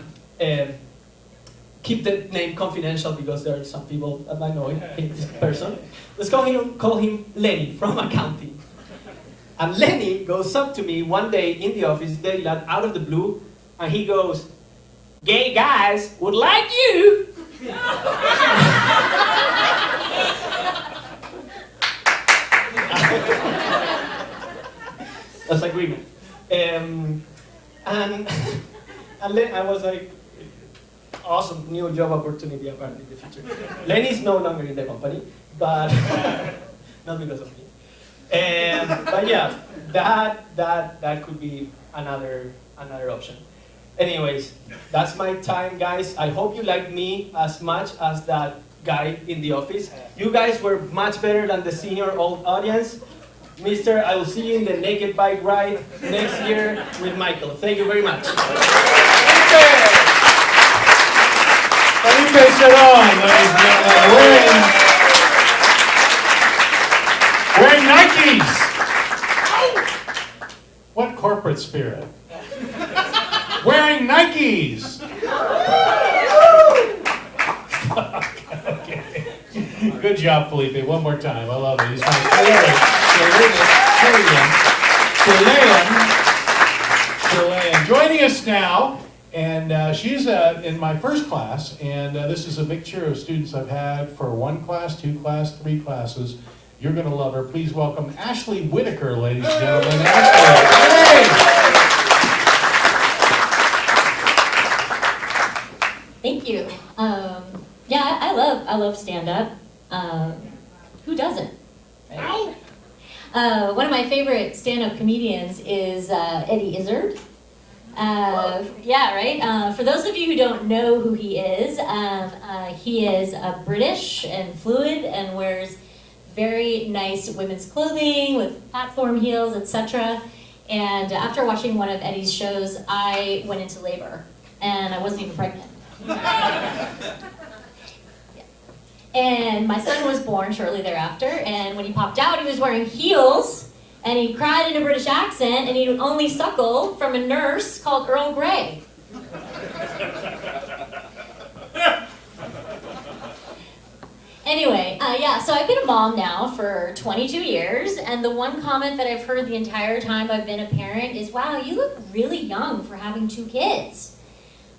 keep the name confidential because there are some people that might know hate this person. Let's call him Lenny from accounting. And Lenny goes up to me one day in the office, very loud, out of the blue, and he goes, "Gay guys would like you." That's agreement. And then I was like, awesome, new job opportunity apparently in the future. Lenny's no longer in the company, but not because of me. But yeah, that could be another option. Anyways, that's my time, guys. I hope you like me as much as that guy in the office. You guys were much better than the senior old audience. Mister, I will see you in the naked bike ride next year with Michael. Thank you very much. Felipe Cerón, ladies and gentlemen, wearing Nikes. What corporate spirit? Wearing Nikes. Okay. Good job, Felipe. One more time. I love it. He's my Chilean. Joining us now, and she's in my first class, and this is a mixture of students I've had for 1 class, 2 class, 3 classes. You're going to love her. Please welcome Ashley Whitaker, ladies and gentlemen. Ashley. Thank you. Yeah, I love stand-up. Who doesn't? Right? One of my favorite stand-up comedians is Eddie Izzard. Yeah, right? For those of you who don't know who he is British and fluid and wears very nice women's clothing with platform heels, etc. And after watching one of Eddie's shows, I went into labor, and I wasn't even pregnant. And my son was born shortly thereafter, and when he popped out, he was wearing heels, and he cried in a British accent, and he would only suckle from a nurse called Earl Grey. Anyway, yeah, so I've been a mom now for 22 years, and the one comment that I've heard the entire time I've been a parent is, wow, you look really young for having 2 kids.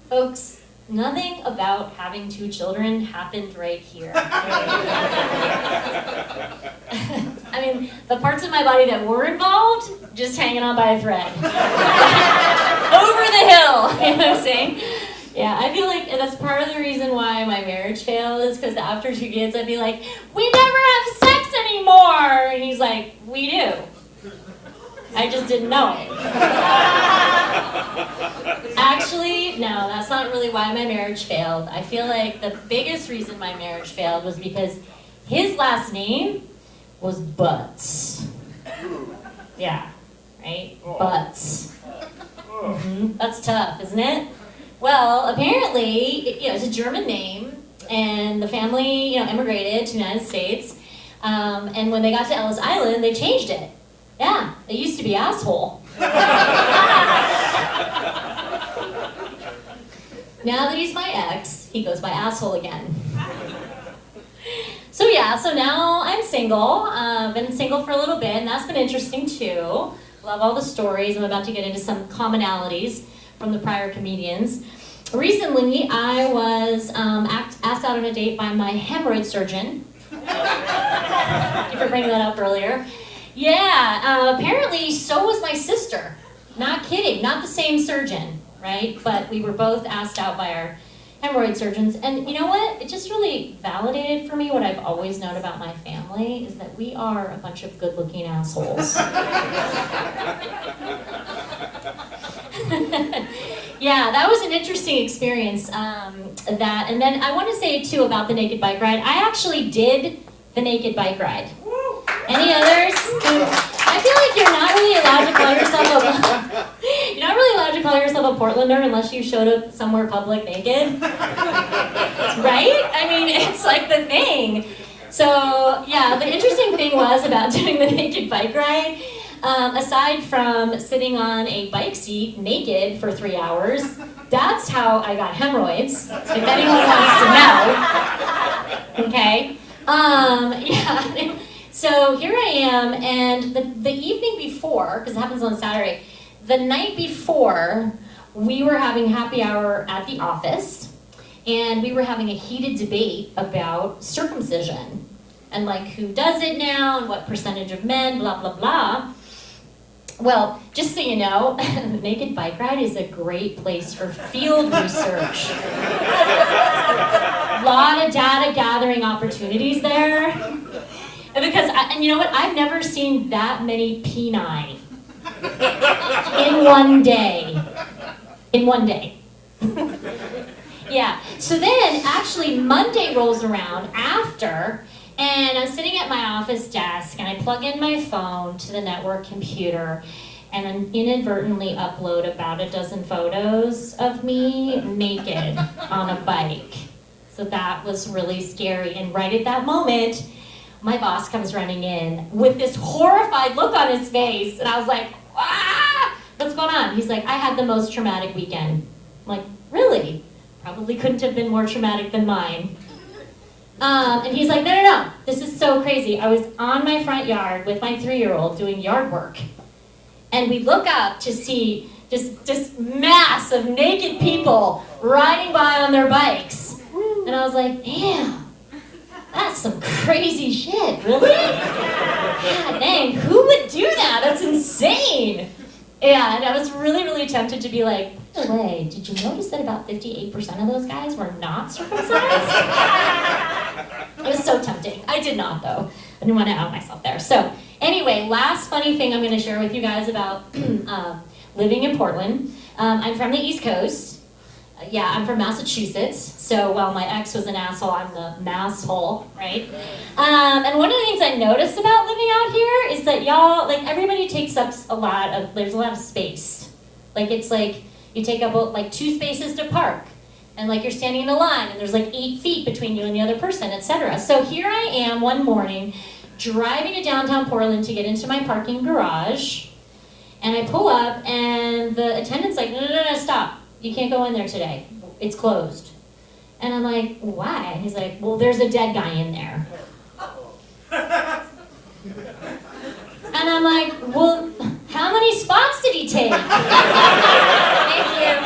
Folks, nothing about having 2 children happened right here. I mean, the parts of my body that were involved, just hanging on by a thread. Over the hill, you know what I'm saying? Yeah, I feel like that's part of the reason why my marriage failed is because after 2 kids, I'd be like, we never have sex anymore! And he's like, we do. I just didn't know it. Actually, no, that's not really why my marriage failed. I feel like the biggest reason my marriage failed was because his last name was Butts. Yeah, right? Butts. That's tough, isn't it? Well, apparently, it's a German name, and the family, immigrated to the United States, and when they got to Ellis Island, they changed it. Yeah, it used to be asshole. Now that he's my ex, he goes by asshole again. So yeah, so now I'm single. Been single for a little bit, and that's been interesting too. Love all the stories. I'm about to get into some commonalities from the prior comedians. Recently, I was asked out on a date by my hemorrhoid surgeon. Thank you for bringing that up earlier. Yeah, apparently so was my sister. Not kidding, not the same surgeon, right? But we were both asked out by our hemorrhoid surgeons. And you know what? It just really validated for me what I've always known about my family, is that we are a bunch of good-looking assholes. Yeah, that was an interesting experience, and then I want to say too about the naked bike ride. I actually did the naked bike ride. Any others? I feel like you're not really allowed to call yourself a Portlander unless you showed up somewhere public naked. Right? I mean, it's like the thing. So yeah, the interesting thing was about doing the naked bike ride, aside from sitting on a bike seat naked for 3 hours, that's how I got hemorrhoids, if anyone wants to know. Okay? Yeah. So here I am, and the evening before, because it happens on Saturday, the night before, we were having happy hour at the office, and we were having a heated debate about circumcision, and like who does it now, and what percentage of men, blah, blah, blah. Well, just so you know, the naked bike ride is a great place for field research. A lot of data gathering opportunities there. And you know what? I've never seen that many peni in one day. In one day. Yeah. So then, actually, Monday rolls around after, and I'm sitting at my office desk, and I plug in my phone to the network computer, and I inadvertently upload about a dozen photos of me naked on a bike. So that was really scary. And right at that moment, my boss comes running in with this horrified look on his face, and I was like, ah, what's going on? He's like, I had the most traumatic weekend. I'm like, really? Probably couldn't have been more traumatic than mine. And he's like, no, this is so crazy. I was on my front yard with my 3-year-old doing yard work. And we look up to see just this mass of naked people riding by on their bikes. And I was like, damn, that's some crazy shit, really? God dang, who would do that? That's insane. Yeah, and I was really, really tempted to be like, by the way, did you notice that about 58% of those guys were not circumcised? It was so tempting. I did not, though. I didn't want to out myself there. So anyway, last funny thing I'm going to share with you guys about living in Portland. I'm from the East Coast. Yeah, I'm from Massachusetts. So while my ex was an asshole, I'm the masshole, right? And one of the things I noticed about living out here is that y'all, like, everybody takes up there's a lot of space. Like, it's like you take up like 2 spaces to park. And like you're standing in a line and there's like 8 feet between you and the other person, etc. So here I am one morning driving to downtown Portland to get into my parking garage. And I pull up and the attendant's like, no, stop. You can't go in there today. It's closed. And I'm like, why? And he's like, well, there's a dead guy in there. And I'm like, well, how many spots did he take? Thank you.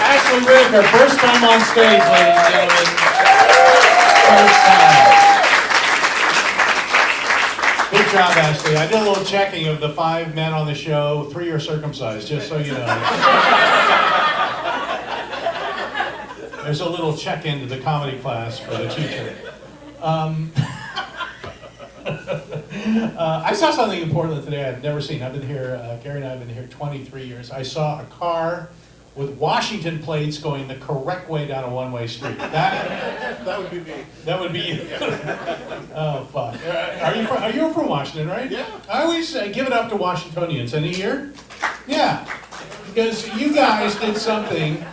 Ashley Ricker, first time on stage, ladies and gentlemen. First time. Good job, Ashley. I did a little checking of the 5 men on the show. 3 are circumcised, just so you know. There's a little check-in to the comedy class for the teacher. I saw something in Portland today I've never seen. I've been here, Gary and I have been here 23 years. I saw a car with Washington plates going the correct way down a one-way street. That would be me. That would be you. Oh, fuck. Are you from Washington, right? Yeah. I always give it up to Washingtonians. Any here? Yeah. Because you guys did something.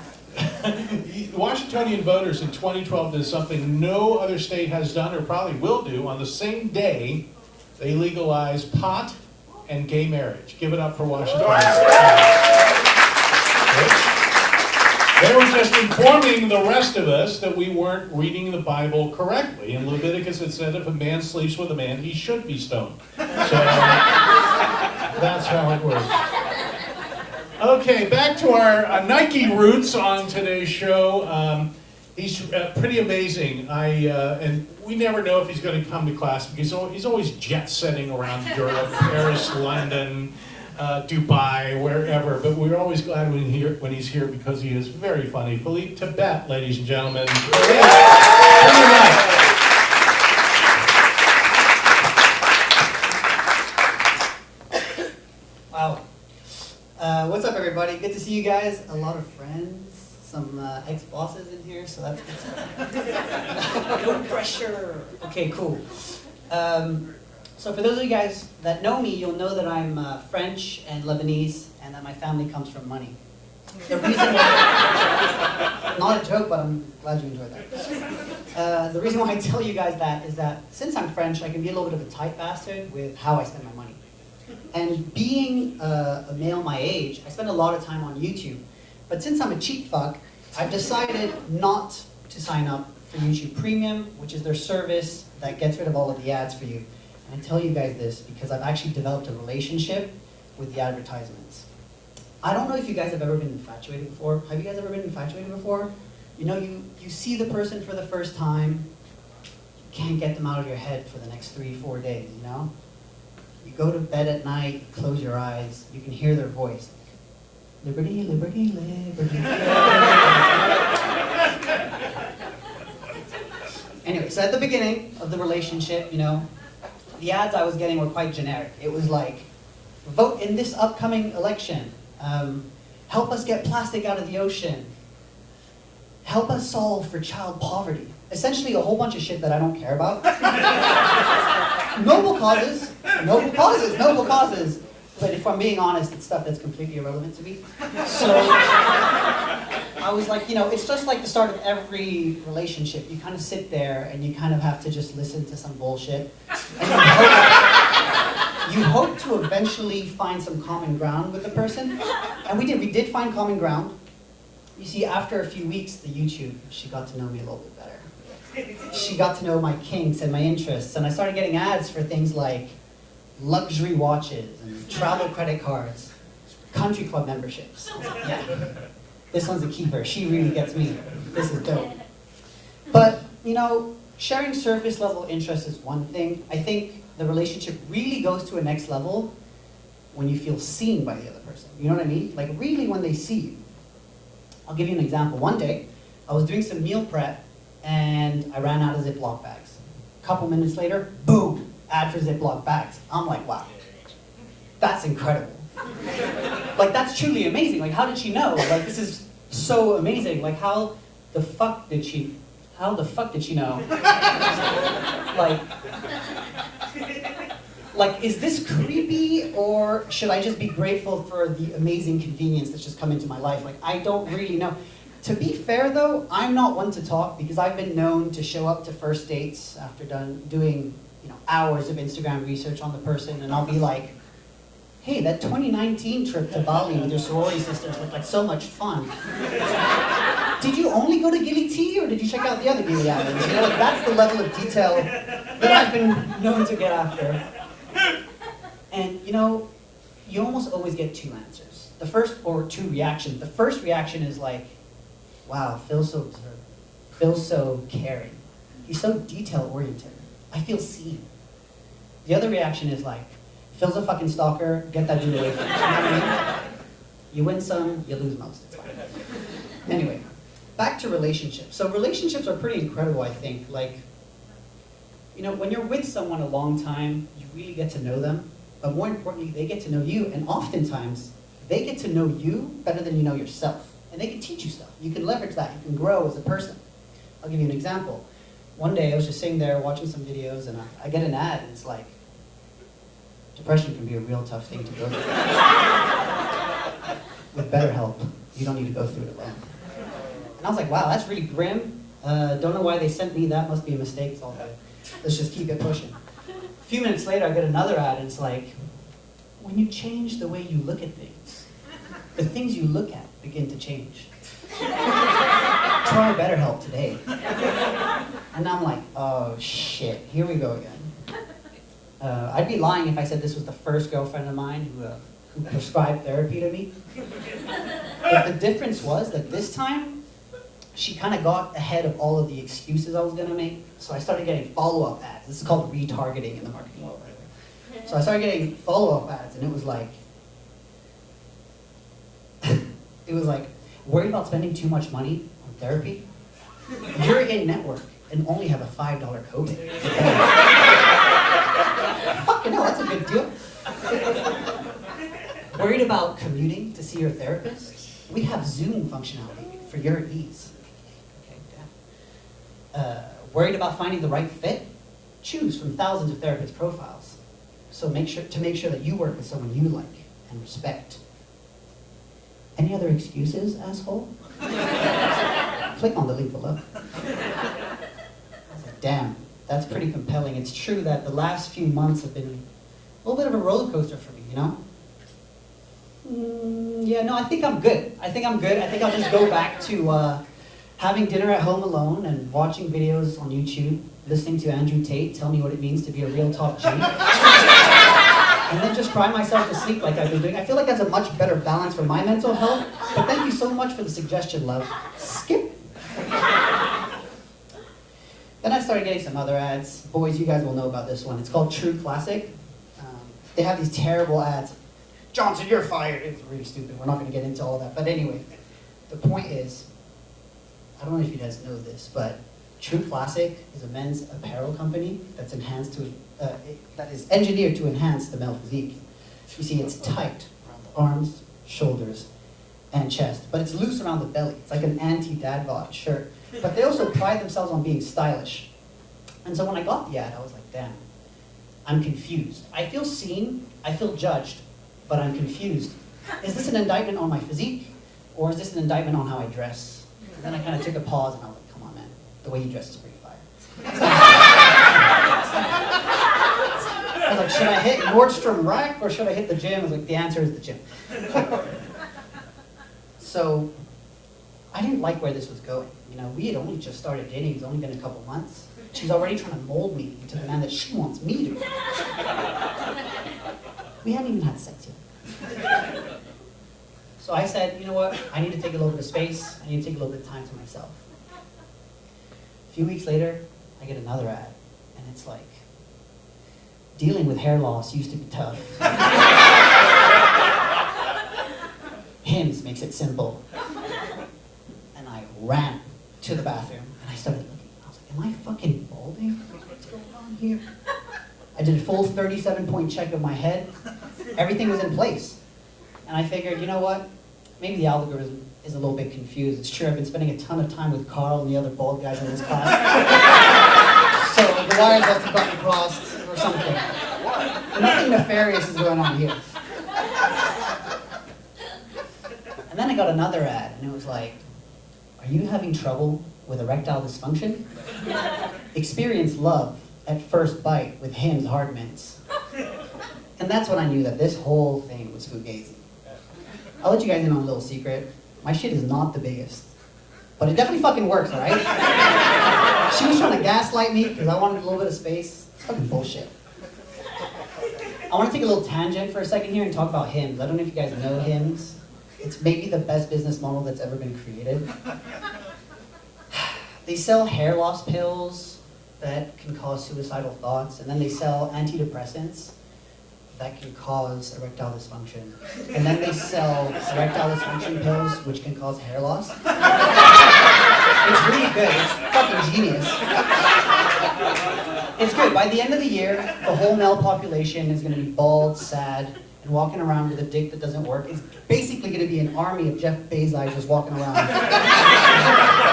Washingtonian voters in 2012 did something no other state has done or probably will do. On the same day, they legalized pot and gay marriage. Give it up for Washingtonians. They were just informing the rest of us that we weren't reading the Bible correctly. In Leviticus it said if a man sleeps with a man, he should be stoned. So that's how it works. Okay, back to our Nike roots on today's show. He's pretty amazing. And we never know if he's going to come to class because he's always jet-setting around Europe, Paris, London, Dubai, wherever. But we're always glad when he's here because he is very funny. Philippe Tibet, ladies and gentlemen. Wow. What's up, everybody? Good to see you guys. A lot of friends, some ex-bosses in here, so that's good stuff. No pressure. Okay, cool. So for those of you guys that know me, you'll know that I'm French and Lebanese, and that my family comes from money. The reason why, not a joke, but I'm glad you enjoyed that. The reason why I tell you guys that is that since I'm French, I can be a little bit of a tight bastard with how I spend my money. And being a male my age, I spend a lot of time on YouTube. But since I'm a cheap fuck, I've decided not to sign up for YouTube Premium, which is their service that gets rid of all of the ads for you. And I tell you guys this because I've actually developed a relationship with the advertisements. I don't know if you guys have ever been infatuated before. Have you guys ever been infatuated before? You know, you see the person for the first time, you can't get them out of your head for the next 3-4 days, you know? You go to bed at night, you close your eyes, you can hear their voice. Liberty, liberty, liberty. Anyway, so at the beginning of the relationship, you know, the ads I was getting were quite generic. It was like, vote in this upcoming election. Help us get plastic out of the ocean. Help us solve for child poverty. Essentially a whole bunch of shit that I don't care about. Noble causes, noble causes, noble causes. But if I'm being honest, it's stuff that's completely irrelevant to me. So I was like, you know, it's just like the start of every relationship. You kind of sit there and you kind of have to just listen to some bullshit. And you hope to eventually find some common ground with the person. And we did find common ground. You see, after a few weeks, the YouTube, she got to know me a little bit better. She got to know my kinks and my interests, and I started getting ads for things like luxury watches and travel credit cards, country club memberships. Yeah, this one's a keeper. She really gets me. This is dope. But, you know, sharing surface level interests is one thing. I think the relationship really goes to a next level when you feel seen by the other person. You know what I mean? Like really when they see you. I'll give you an example. One day, I was doing some meal prep and I ran out of Ziploc bags. A couple minutes later, boom, ad for Ziploc bags. I'm like, wow, that's incredible. Like that's truly amazing. Like how did she know? Like this is so amazing. Like how the fuck did she know? Like, is this creepy, or should I just be grateful for the amazing convenience that's just come into my life? Like, I don't really know. To be fair, though, I'm not one to talk because I've been known to show up to first dates after doing hours of Instagram research on the person, and I'll be like, hey, that 2019 trip to Bali with your sorority sisters looked like so much fun. Did you only go to Gili Tea, or did you check out the other Gili Islands? You know, like, that's the level of detail that I've been known to get after. And you know, you almost always get two answers. The first, or two reactions. The first reaction is like, wow, Phil's so observant. Phil's so caring. He's so detail-oriented. I feel seen. The other reaction is like, Phil's a fucking stalker, get that dude away from me. You know what I mean? You win some, you lose most. It's fine. Anyway, back to relationships. So relationships are pretty incredible, I think. Like, you know, when you're with someone a long time, you really get to know them. But more importantly, they get to know you. And oftentimes, they get to know you better than you know yourself. And they can teach you stuff. You can leverage that. You can grow as a person. I'll give you an example. One day, I was just sitting there watching some videos, and I get an ad, and it's like, depression can be a real tough thing to go through. With better help, you don't need to go through it alone. And I was like, wow, that's really grim. Don't know why they sent me that. Must be a mistake. It's all good. Let's just keep it pushing. A few minutes later, I get another ad, and it's like, when you change the way you look at things, the things you look at begin to change. Try BetterHelp today. And I'm like, oh shit, here we go again. I'd be lying if I said this was the first girlfriend of mine who prescribed therapy to me. But the difference was that this time, she kind of got ahead of all of the excuses I was going to make. So I started getting follow-up ads. This is called retargeting in the marketing world, by the way. So I started getting follow-up ads, and it was like, worried about spending too much money on therapy? You're in network and only have a $5 copay. Fucking hell, that's a good deal. Worried about commuting to see your therapist? We have Zoom functionality for your ease. Okay, damn. Worried about finding the right fit? Choose from thousands of therapist profiles. So make sure that you work with someone you like and respect. Any other excuses, asshole? Click on the link below. I was like, damn, that's pretty compelling. It's true that the last few months have been a little bit of a roller coaster for me, you know? Yeah, no, I think I'm good. I think I'll just go back to having dinner at home alone and watching videos on YouTube, listening to Andrew Tate tell me what it means to be a real top G. And then just cry myself to sleep like I've been doing. I feel like that's a much better balance for my mental health. But thank you so much for the suggestion, love. Skip. Then I started getting some other ads. Boys, you guys will know about this one. It's called True Classic. They have these terrible ads. Johnson, you're fired. It's really stupid. We're not going to get into all that. But anyway, the point is, I don't know if you guys know this, but True Classic is a men's apparel company that's that is engineered to enhance the male physique. You see, it's tight around the arms, shoulders, and chest, but it's loose around the belly. It's like an anti-dad bod shirt. But they also pride themselves on being stylish. And so when I got the ad, I was like, damn, I'm confused. I feel seen, I feel judged, but I'm confused. Is this an indictment on my physique, or is this an indictment on how I dress? And then I kind of took a pause, and I was like, come on, man, the way you dress is pretty fire. I was like, should I hit Nordstrom Rack or should I hit the gym? I was like, the answer is the gym. So I didn't like where this was going. You know, we had only just started dating. It's only been a couple months. She's already trying to mold me into the man that she wants me to be. We hadn't even had sex yet. So I said, you know what? I need to take a little bit of space. I need to take a little bit of time to myself. A few weeks later, I get another ad. And it's like, dealing with hair loss used to be tough. Hims makes it simple. And I ran to the bathroom and I started looking. I was like, am I fucking balding? What's going on here? I did a full 37-point check of my head. Everything was in place. And I figured, you know what? Maybe the algorithm is a little bit confused. It's true, I've been spending a ton of time with Carl and the other bald guys in this class. So the wires must have gotten crossed or something. Nothing nefarious is going on here. And then I got another ad, and it was like, are you having trouble with erectile dysfunction? Experience love at first bite with Hims Hard Mints. And that's when I knew that this whole thing was fugazi. I'll let you guys in on a little secret. My shit is not the biggest. But it definitely fucking works, alright? She was trying to gaslight me because I wanted a little bit of space. It's fucking bullshit. I want to take a little tangent for a second here and talk about Hims. I don't know if you guys know Hims. It's maybe the best business model that's ever been created. They sell hair loss pills that can cause suicidal thoughts, and then they sell antidepressants that can cause erectile dysfunction. And then they sell erectile dysfunction pills which can cause hair loss. It's really good. It's fucking genius. It's good. By the end of the year, the whole male population is going to be bald, sad, and walking around with a dick that doesn't work. It's basically going to be an army of Jeff Bezos just walking around.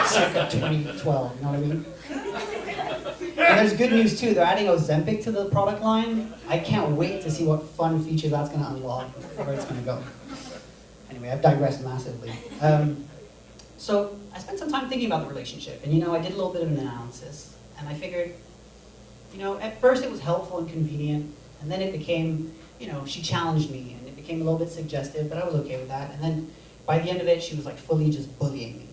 Circa 2012, you know what I mean? And there's good news too. They're adding Ozempic to the product line. I can't wait to see what fun features that's going to unlock, where it's going to go. Anyway, I've digressed massively. So I spent some time thinking about the relationship, and I did a little bit of an analysis, and I figured, at first it was helpful and convenient, and then it became, she challenged me, and it became a little bit suggestive, but I was okay with that. And then by the end of it, she was like fully just bullying me.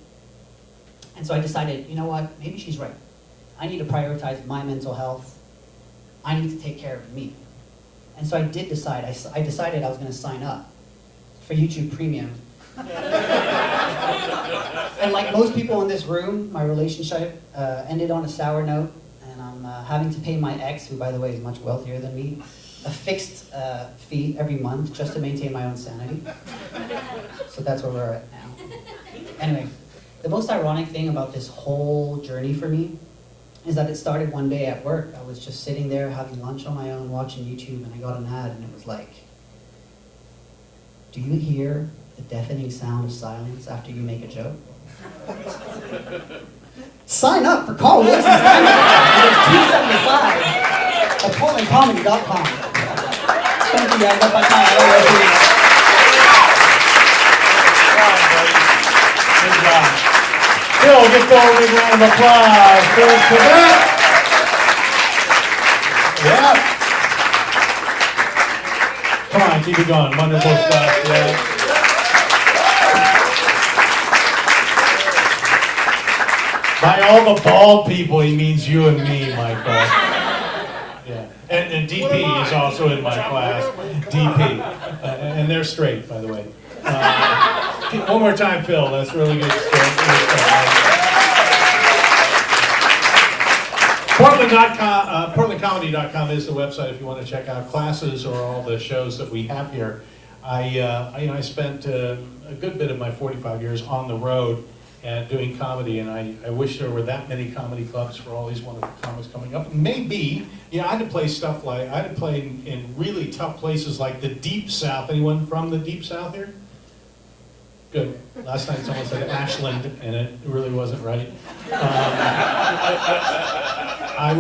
And so I decided, you know what, maybe she's right. I need to prioritize my mental health. I need to take care of me. And so I did decide, I decided I was going to sign up for YouTube Premium. And like most people in this room, my relationship ended on a sour note, and I'm having to pay my ex, who by the way is much wealthier than me, a fixed fee every month just to maintain my own sanity. So that's where we're at now. Anyway, the most ironic thing about this whole journey for me is that it started one day at work. I was just sitting there having lunch on my own, watching YouTube, and I got an ad, and it was like, do you hear the deafening sound of silence after you make a joke? Sign up for Carl Wilson's stand-up. It's $2.75 at PortlandComedy.com. Thank you guys. That's my time. Good job. Phil, give Phil a big round of applause. Phil Quebec. Yeah. Come on, keep it going. Wonderful stuff. Yeah. By all the bald people, he means you and me, Michael. Yeah. And DP is also in my class. DP. And they're straight, by the way. One more time, Phil. That's really good stuff. PortlandComedy.com is the website if you want to check out classes or all the shows that we have here. I spent a good bit of my 45 years on the road and doing comedy, and I wish there were that many comedy clubs for all these wonderful comics coming up. Maybe, I had to play stuff like, I had to play in really tough places like the Deep South. Anyone from the Deep South here? Good. Last night someone said Ashland, and it really wasn't right. I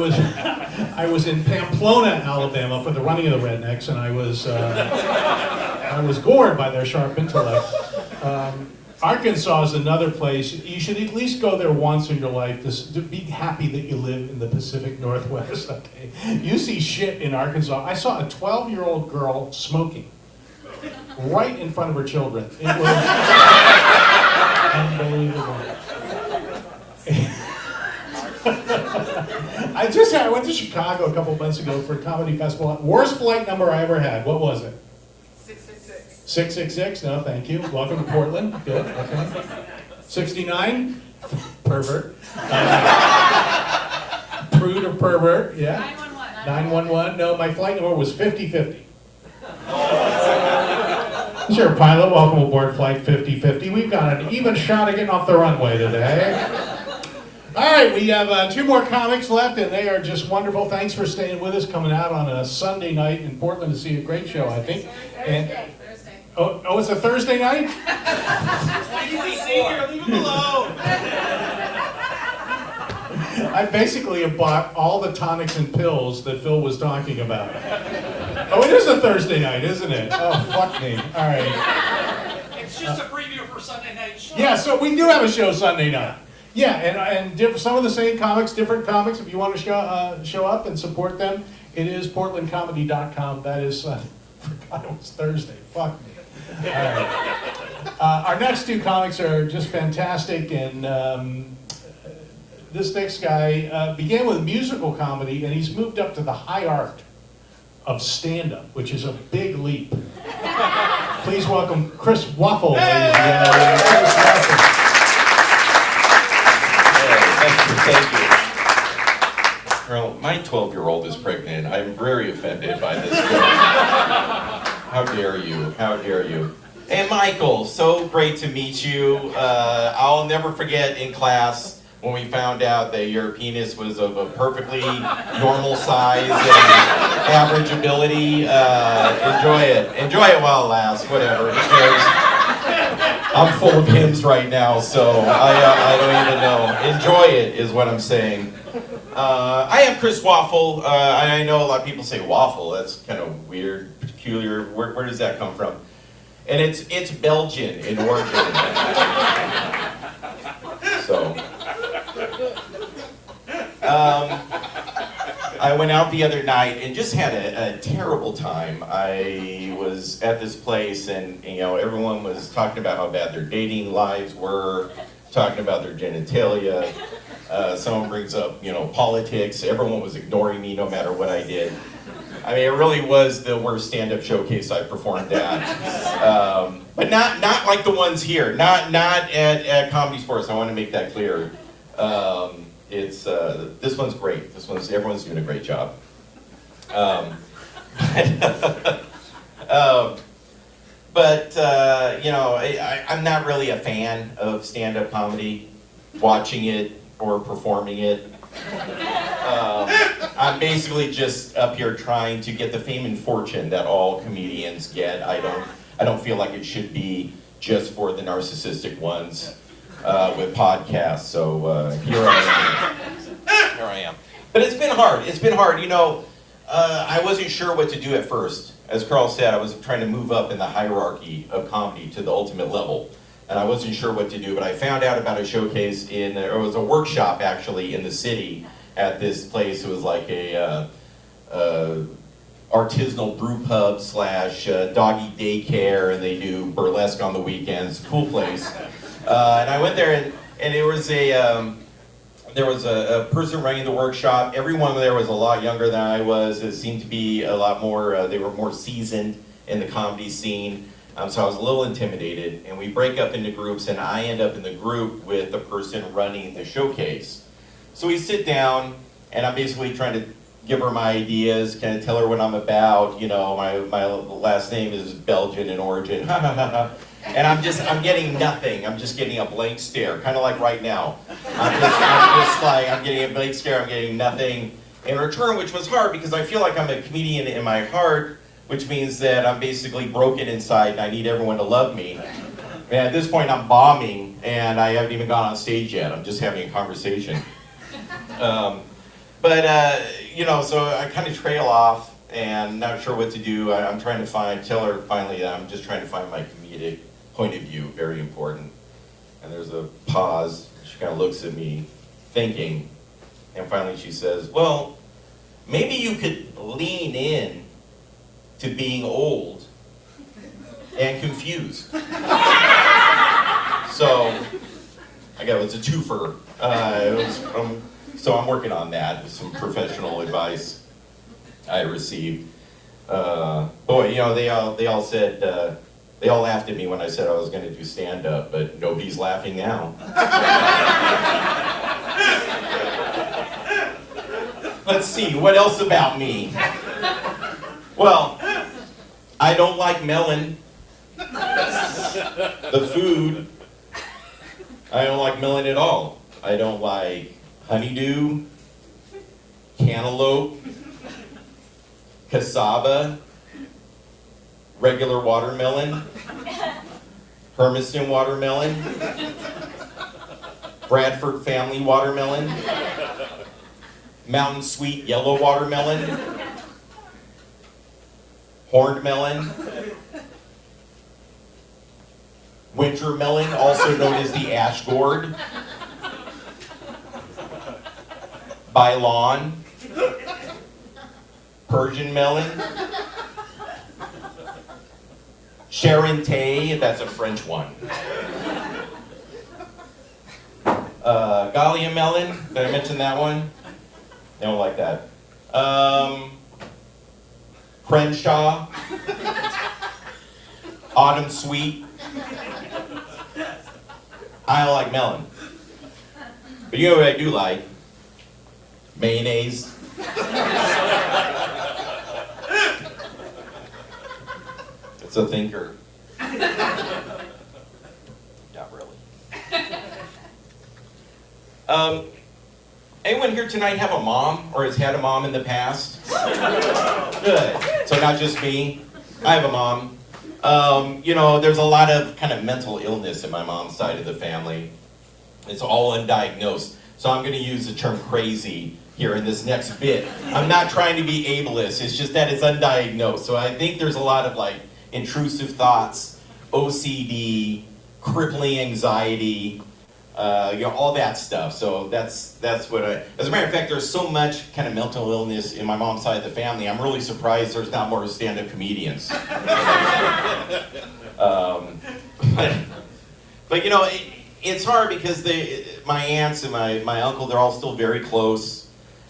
was in Pamplona, Alabama for the Running of the Rednecks, and I was gored by their sharp intellect. Arkansas is another place, you should at least go there once in your life to be happy that you live in the Pacific Northwest, okay? You see shit in Arkansas. I saw a 12-year-old girl smoking right in front of her children. It was unbelievable. I went to Chicago a couple months ago for a comedy festival. Worst flight number I ever had. What was it? 666. 666? No, thank you. Welcome to Portland. Good. Okay. 69? Pervert. Prude or pervert? Yeah. 911. 911? No, my flight number was 5050. Sure, pilot. Welcome aboard Flight 5050. We've got an even shot of getting off the runway today. All right, we have 2 more comics left, and they are just wonderful. Thanks for staying with us, coming out on a Sunday night in Portland to see a great show, I think. Thursday. Oh, it's a Thursday night? Leave him alone. I basically have bought all the tonics and pills that Phil was talking about. Oh, it is a Thursday night, isn't it? Oh, fuck me. All right. It's just a preview for Sunday night show. Yeah, so we do have a show Sunday night. Yeah, and some of the same comics, different comics. If you want to show up and support them, it is portlandcomedy.com. That is, forgot it was Thursday. Fuck me. All right. Our next 2 comics are just fantastic, and this next guy began with musical comedy, and he's moved up to the high art of stand-up, which is a big leap. Please welcome Chris Waffle, ladies and gentlemen. Chris Waffle. Thank you. Well, my 12-year-old is pregnant. I'm very offended by this joke. How dare you? How dare you? And Michael, so great to meet you. I'll never forget in class when we found out that your penis was of a perfectly normal size and average ability. Enjoy it. Enjoy it while it lasts, whatever. Because I'm full of hymns right now, so I don't even know. Enjoy it is what I'm saying. I am Chris Waffle. I know a lot of people say waffle. That's kind of weird, peculiar. Where does that come from? And it's Belgian in origin. So, I went out the other night and just had a terrible time. I was at this place and everyone was talking about how bad their dating lives were, talking about their genitalia. Someone brings up, politics. Everyone was ignoring me no matter what I did. I mean, it really was the worst stand-up showcase I performed at. But not like the ones here. Not at Comedy Sports. I want to make that clear. This one's great. Everyone's doing a great job. I'm not really a fan of stand-up comedy, watching it or performing it. I'm basically just up here trying to get the fame and fortune that all comedians get. I don't feel like it should be just for the narcissistic ones with podcasts. So here I am. But it's been hard. I wasn't sure what to do at first. As Carl said, I was trying to move up in the hierarchy of comedy to the ultimate level. And I wasn't sure what to do, but I found out about a showcase it was a workshop actually in the city at this place. It was like a artisanal brew pub / doggy daycare, and they do burlesque on the weekends. Cool place. And I went there, and there was a person running the workshop. Everyone there was a lot younger than I was. It seemed to be a lot more, they were more seasoned in the comedy scene. So I was a little intimidated, and we break up into groups, and I end up in the group with the person running the showcase. So we sit down, and I'm basically trying to give her my ideas, kind of tell her what I'm about. My last name is Belgian in origin, and I'm getting nothing. I'm just getting a blank stare, kind of like right now. I'm getting a blank stare. I'm getting nothing in return, which was hard because I feel like I'm a comedian in my heart, which means that I'm basically broken inside and I need everyone to love me. And at this point I'm bombing and I haven't even gone on stage yet. I'm just having a conversation. So I kind of trail off and not sure what to do. I'm trying to tell her finally that I'm just trying to find my comedic point of view, very important. And there's a pause. She kind of looks at me, thinking, and finally she says, well, maybe you could lean in to being old and confused. So, I got it's a twofer. So I'm working on that with some professional advice I received. Boy, you know, they all said, they all laughed at me when I said I was going to do stand-up, but nobody's laughing now. Let's see, what else about me? Well, I don't like melon. The food, I don't like melon at all. I don't like honeydew, cantaloupe, cassava, regular watermelon, Hermiston watermelon, Bradford family watermelon, Mountain Sweet yellow watermelon, horned melon, winter melon, also known as the ash gourd, Bailon, Persian melon, Charente, that's a French one. Gallia melon, did I mention that one? They don't like that. Crenshaw, autumn sweet. I don't like melon. But you know what I do like? Mayonnaise. It's a thinker. Not really. Anyone here tonight have a mom or has had a mom in the past? Good. So not just me. I have a mom. You know, there's a lot of kind of mental illness in my mom's side of the family. It's all undiagnosed. So I'm going to use the term crazy here in this next bit. I'm not trying to be ableist. It's just that it's undiagnosed. So I think there's a lot of like intrusive thoughts, OCD, crippling anxiety, you know, all that stuff. So that's what as a matter of fact, there's so much kind of mental illness in my mom's side of the family. I'm really surprised there's not more stand-up comedians. But you know, it's hard because my aunts and my uncle, they're all still very close,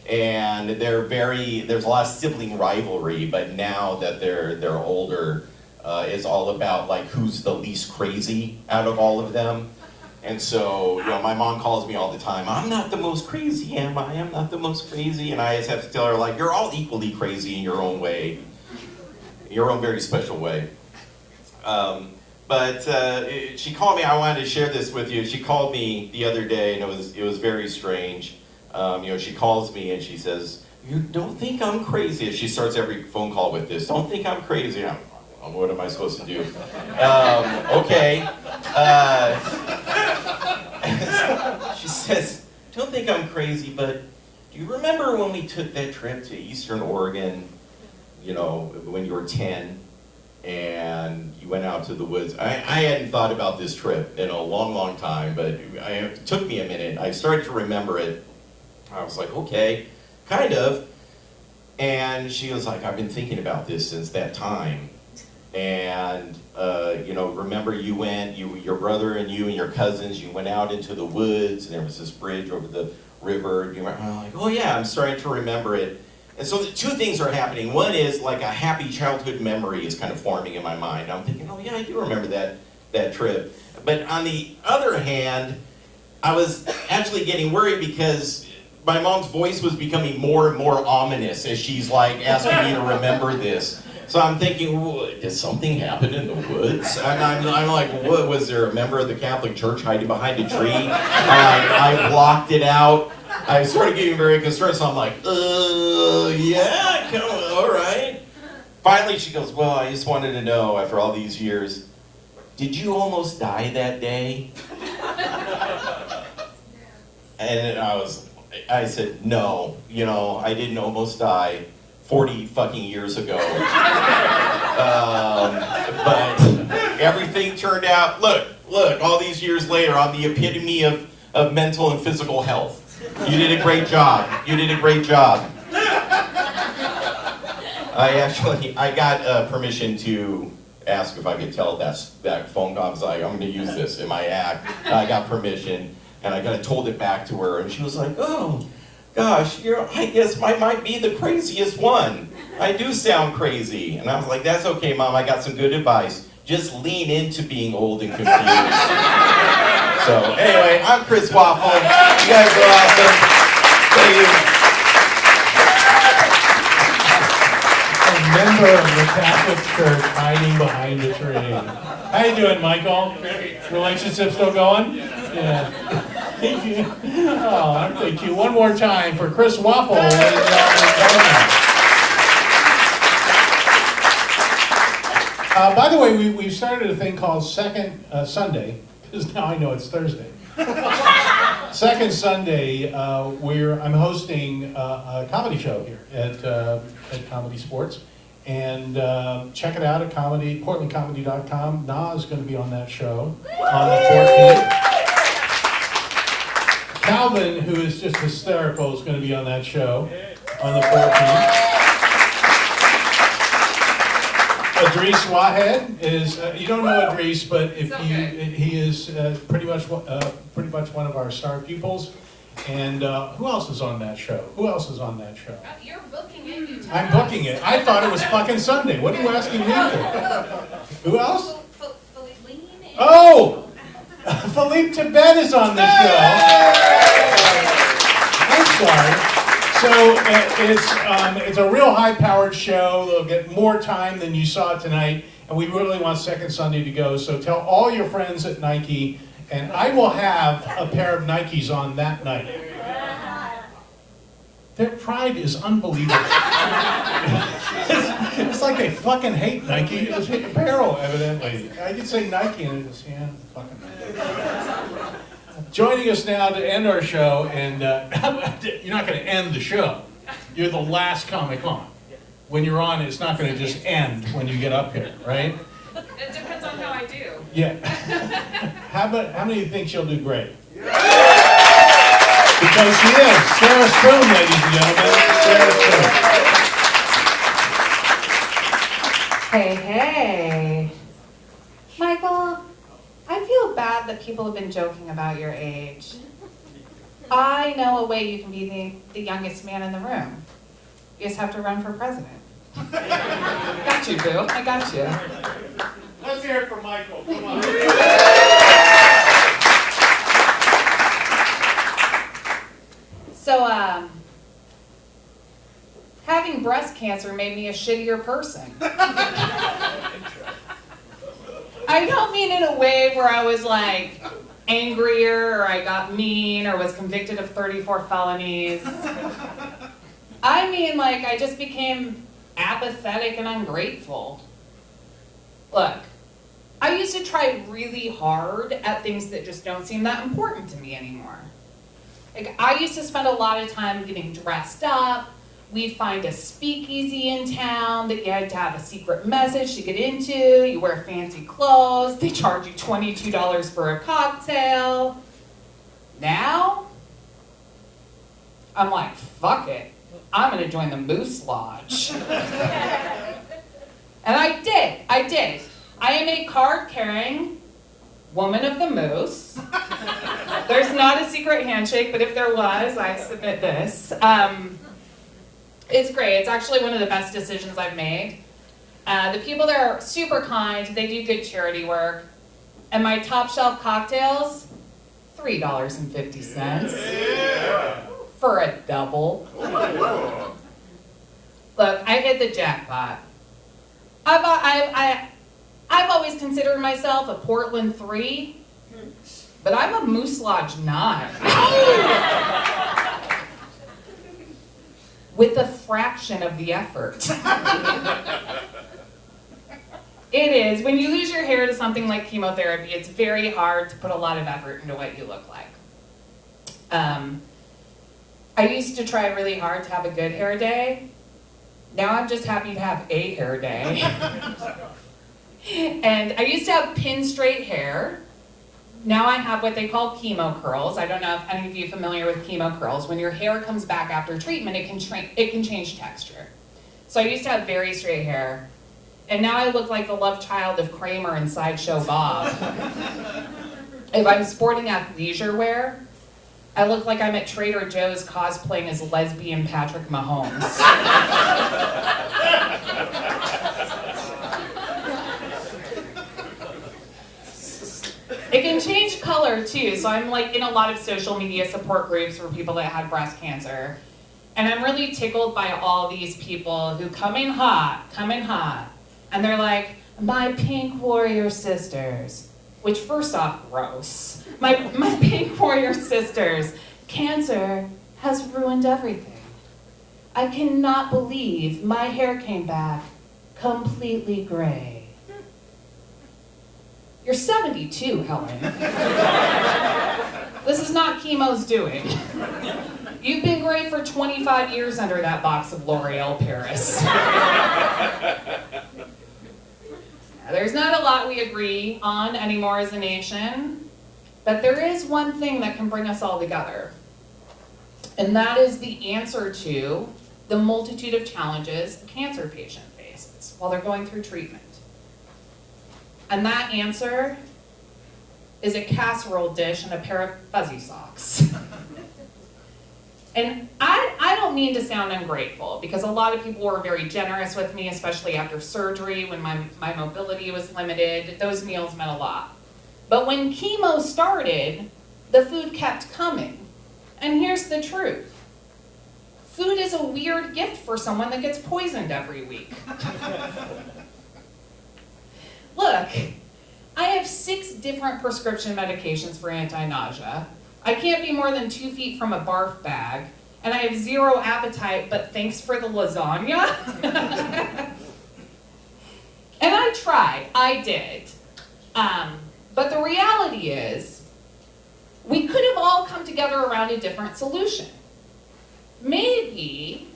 and there's a lot of sibling rivalry. But now that they're older, it's all about like who's the least crazy out of all of them. And so, you know, my mom calls me all the time, I'm not the most crazy, am I? I'm not the most crazy. And I just have to tell her, like, you're all equally crazy in your own way, your own very special way. But she called me, I wanted to share this with you. She called me the other day, and it was very strange. You know, she calls me and she says, you don't think I'm crazy. She starts every phone call with this, don't think I'm crazy. What am I supposed to do? Okay. She says, don't think I'm crazy, but do you remember when we took that trip to Eastern Oregon, you know, when you were 10, and you went out to the woods? I hadn't thought about this trip in a long, long time, but it took me a minute. I started to remember it. I was like, okay, kind of. And she was like, I've been thinking about this since that time. And, you know, remember you went, your brother and you and your cousins, you went out into the woods, and there was this bridge over the river. And you were like, oh yeah, I'm starting to remember it. And so the two things are happening. One is like a happy childhood memory is kind of forming in my mind. I'm thinking, oh yeah, I do remember that trip. But on the other hand, I was actually getting worried because my mom's voice was becoming more and more ominous as she's like asking me to remember this. So I'm thinking, did something happen in the woods? And I'm like, what, was there a member of the Catholic Church hiding behind a tree? I blocked it out. I started getting very concerned, so I'm like, yeah, come on, all right. Finally, she goes, well, I just wanted to know, after all these years, did you almost die that day? And I said, no, you know, I didn't almost die 40 fucking years ago. But everything turned out, look, look, all these years later, I'm the epitome of mental and physical health. You did a great job. You did a great job. I got permission to ask if I could tell that phone call, because I'm going to use this in my act. I got permission, and I kind of told it back to her, and she was like, oh, gosh, I guess I might be the craziest one. I do sound crazy. And I was like, that's okay, Mom, I got some good advice. Just lean into being old and confused. So anyway, I'm Chris Waffle. You guys are awesome. Thank you. A member of the Catholic Church hiding behind a tree. How you doing, Michael? Relationship still going? Yeah. Thank you. Oh, thank you. One more time for Chris Waffle. By the way, we've started a thing called Second Sunday, because now I know it's Thursday. Second Sunday, I'm hosting a comedy show here at Comedy Sports. And check it out at portlandcomedy.com. Na is going to be on that show on the 14th. Calvin, who is just hysterical, is going to be on that show on the 14th. Idris Wahed is, you don't know Idris, but he is pretty much one of our star pupils. And who else is on that show? You're booking it. You tell I'm us. booking it. I thought it was fucking Sunday. What are you asking me for? Who else? Oh! Philippe Tibet is on the show. I'm sorry. So it's a real high-powered show. They'll get more time than you saw tonight, and we really want Second Sunday to go. So tell all your friends at Nike, and I will have a pair of Nikes on that night. Their pride is unbelievable. It's like they fucking hate Nike. It's hate apparel, evidently. I could say Nike and it just, yeah, fucking Nike. Joining us now to end our show, and you're not going to end the show. You're the last comic on. When you're on, it's not going to just end when you get up here, right? It depends on how I do. Yeah. How many think she'll do great? Because she is. Sarah Spoon, ladies and gentlemen. Sarah Spoon. Hey. Michael, I feel bad that people have been joking about your age. I know a way you can be the youngest man in the room. You just have to run for president. Got you, boo. I got you. Let's hear it for Michael. Come on. So, having breast cancer made me a shittier person. I don't mean in a way where I was like angrier or I got mean or was convicted of 34 felonies. I mean like I just became apathetic and ungrateful. Look, I used to try really hard at things that just don't seem that important to me anymore. Like, I used to spend a lot of time getting dressed up. We'd find a speakeasy in town that you had to have a secret message to get into. You wear fancy clothes. They charge you $22 for a cocktail. Now, I'm like, fuck it. I'm gonna join the Moose Lodge. And I did. I am a card-carrying woman of the moose. There's not a secret handshake, but if there was, I submit this. It's great. It's actually one of the best decisions I've made. The people there are super kind. They do good charity work. And my top shelf cocktails, $3.50 for a double. Look, I hit the jackpot. I've always considered myself a Portland 3, but I'm a Moose Lodge 9. With a fraction of the effort. It is. When you lose your hair to something like chemotherapy, it's very hard to put a lot of effort into what you look like. I used to try really hard to have a good hair day. Now I'm just happy to have a hair day. And I used to have pin straight hair. now I have what they call chemo curls. I don't know if any of you are familiar with chemo curls. When your hair comes back after treatment, it can change texture. So I used to have very straight hair, and now I look like the love child of Kramer and Sideshow Bob. If I'm sporting athleisure wear, I look like I'm at Trader Joe's cosplaying as lesbian Patrick Mahomes. It can change color too, so I'm like in a lot of social media support groups for people that had breast cancer. And I'm really tickled by all these people who come in hot, and they're like, my pink warrior sisters, which first off, gross. My pink warrior sisters, cancer has ruined everything. I cannot believe my hair came back completely gray. You're 72, Helen. This is not chemo's doing. You've been gray for 25 years under that box of L'Oreal Paris. There's not a lot we agree on anymore as a nation, but there is one thing that can bring us all together. And that is the answer to the multitude of challenges a cancer patient faces while they're going through treatment. And that answer is a casserole dish and a pair of fuzzy socks. And I don't mean to sound ungrateful, because a lot of people were very generous with me, especially after surgery when my mobility was limited. Those meals meant a lot. But when chemo started, the food kept coming. And here's the truth. Food is a weird gift for someone that gets poisoned every week. Look, I have 6 different prescription medications for anti-nausea. I can't be more than 2 feet from a barf bag, and I have 0 appetite, but thanks for the lasagna. And I tried, I did. But the reality is, we could have all come together around a different solution. Maybe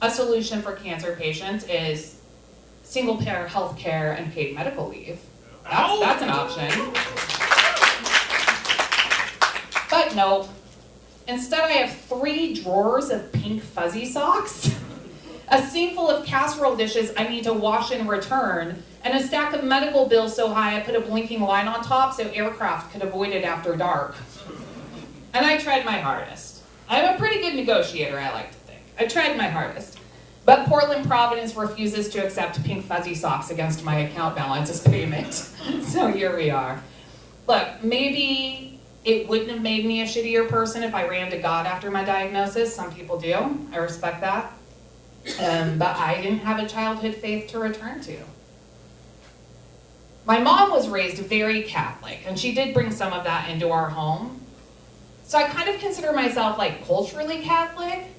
a solution for cancer patients is single-payer health care and paid medical leave. That's an option. But no. Instead, I have 3 drawers of pink fuzzy socks, a sink full of casserole dishes I need to wash and return, and a stack of medical bills so high I put a blinking line on top so aircraft could avoid it after dark. And I tried my hardest. I'm a pretty good negotiator, I like to think. I tried my hardest. But Portland Providence refuses to accept pink fuzzy socks against my account balance as payment. So here we are. Look, maybe it wouldn't have made me a shittier person if I ran to God after my diagnosis. Some people do. I respect that. But I didn't have a childhood faith to return to. My mom was raised very Catholic, and she did bring some of that into our home. So I kind of consider myself like culturally Catholic.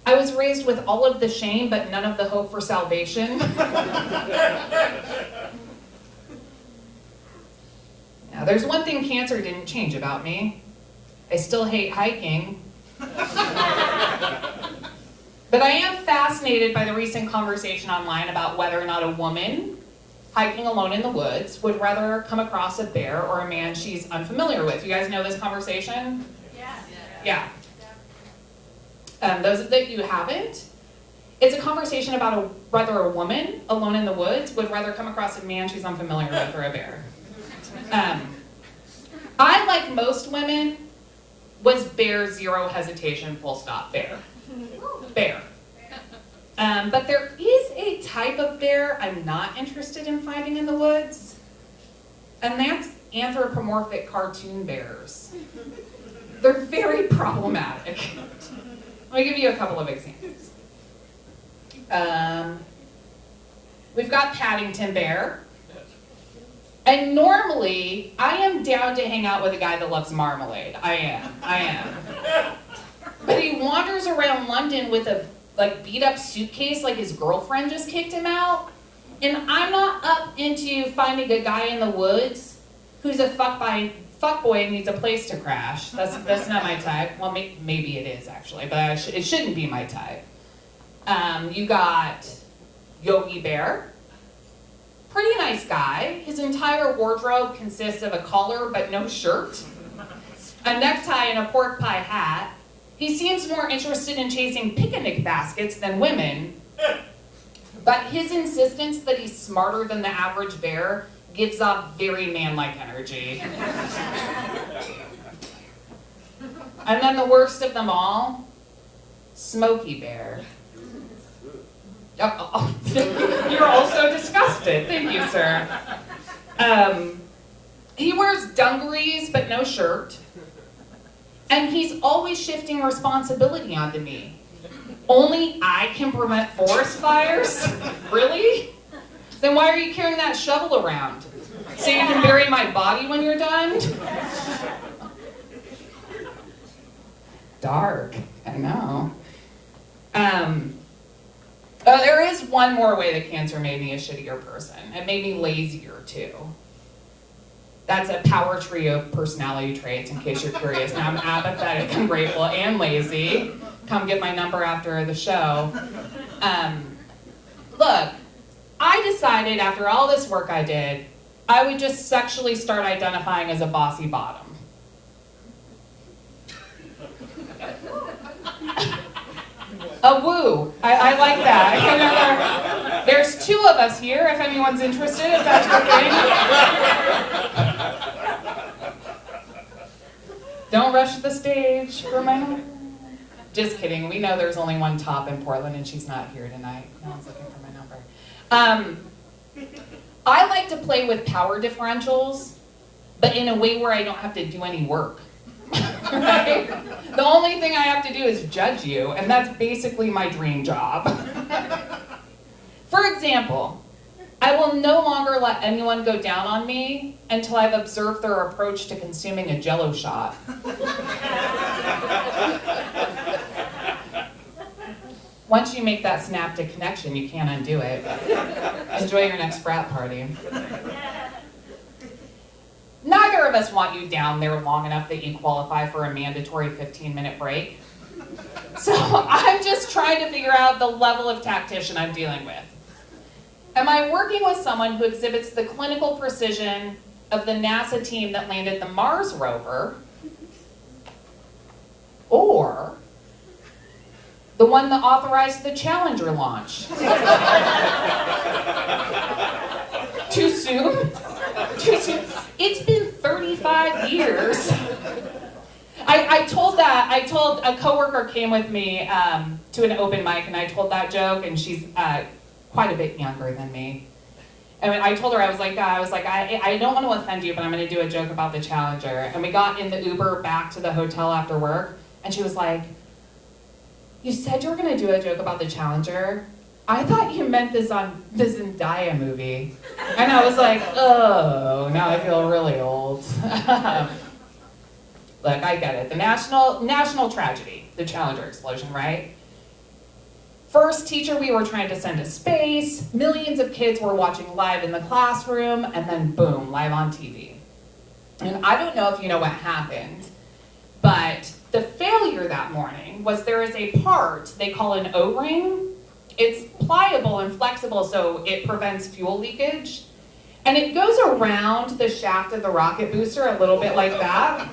I was raised with all of the shame, but none of the hope for salvation. Now, there's one thing cancer didn't change about me. I still hate hiking. But I am fascinated by the recent conversation online about whether or not a woman hiking alone in the woods would rather come across a bear or a man she's unfamiliar with. You guys know this conversation? Yeah. Those that you haven't, it's a conversation about whether a woman alone in the woods would rather come across a man she's unfamiliar with or a bear. I, like most women, was bear, 0 hesitation, full stop, bear. Bear. But there is a type of bear I'm not interested in finding in the woods, and that's anthropomorphic cartoon bears. They're very problematic. Let me give you a couple of examples. We've got Paddington Bear. And normally, I am down to hang out with a guy that loves marmalade. I am. But he wanders around London with a beat up suitcase like his girlfriend just kicked him out. And I'm not up into finding a guy in the woods who's a fuckboy and needs a place to crash. That's not my type. Well, maybe it is actually, but it shouldn't be my type. You got Yogi Bear. Pretty nice guy. His entire wardrobe consists of a collar but no shirt, a necktie and a pork pie hat. He seems more interested in chasing picnic baskets than women, but his insistence that he's smarter than the average bear gives off very man-like energy. And then the worst of them all, Smokey Bear. Oh, you're also disgusted. Thank you, sir. He wears dungarees but no shirt. And he's always shifting responsibility onto me. Only I can prevent forest fires? Really? Then why are you carrying that shovel around? So you can bury my body when you're done? Dark, I know. There is one more way that cancer made me a shittier person. It made me lazier too. That's a power tree of personality traits, in case you're curious. Now I'm apathetic, ungrateful, and lazy. Come get my number after the show. Look, I decided after all this work I did, I would just sexually start identifying as a bossy bottom. A woo. I like that. There's 2 of us here, if anyone's interested, if that's your thing. Don't rush the stage for my number. Just kidding. We know there's only one top in Portland, and she's not here tonight. No one's looking for my number. I like to play with power differentials, but in a way where I don't have to do any work. Right? The only thing I have to do is judge you, and that's basically my dream job. For example, I will no longer let anyone go down on me until I've observed their approach to consuming a Jell-O shot. Once you make that synaptic connection, you can't undo it. Enjoy your next frat party. Neither of us want you down there long enough that you qualify for a mandatory 15-minute break. So I'm just trying to figure out the level of tactician I'm dealing with. Am I working with someone who exhibits the clinical precision of the NASA team that landed the Mars rover, or the one that authorized the Challenger launch? Too soon? Too soon? It's been 35 years. I told a coworker came with me to an open mic, and I told that joke, and she's quite a bit younger than me. And I told her, I was like, I don't want to offend you, but I'm going to do a joke about the Challenger. And we got in the Uber back to the hotel after work, and she was like, you said you were going to do a joke about the Challenger? I thought you meant this on the Zendaya movie. And I was like, oh, now I feel really old. Look, I get it. The national tragedy, the Challenger explosion, right? First teacher we were trying to send to space, millions of kids were watching live in the classroom, and then boom, live on TV. And I don't know if you know what happened, but the failure that morning was there is a part they call an O-ring. It's pliable and flexible, so it prevents fuel leakage. And it goes around the shaft of the rocket booster a little bit like that.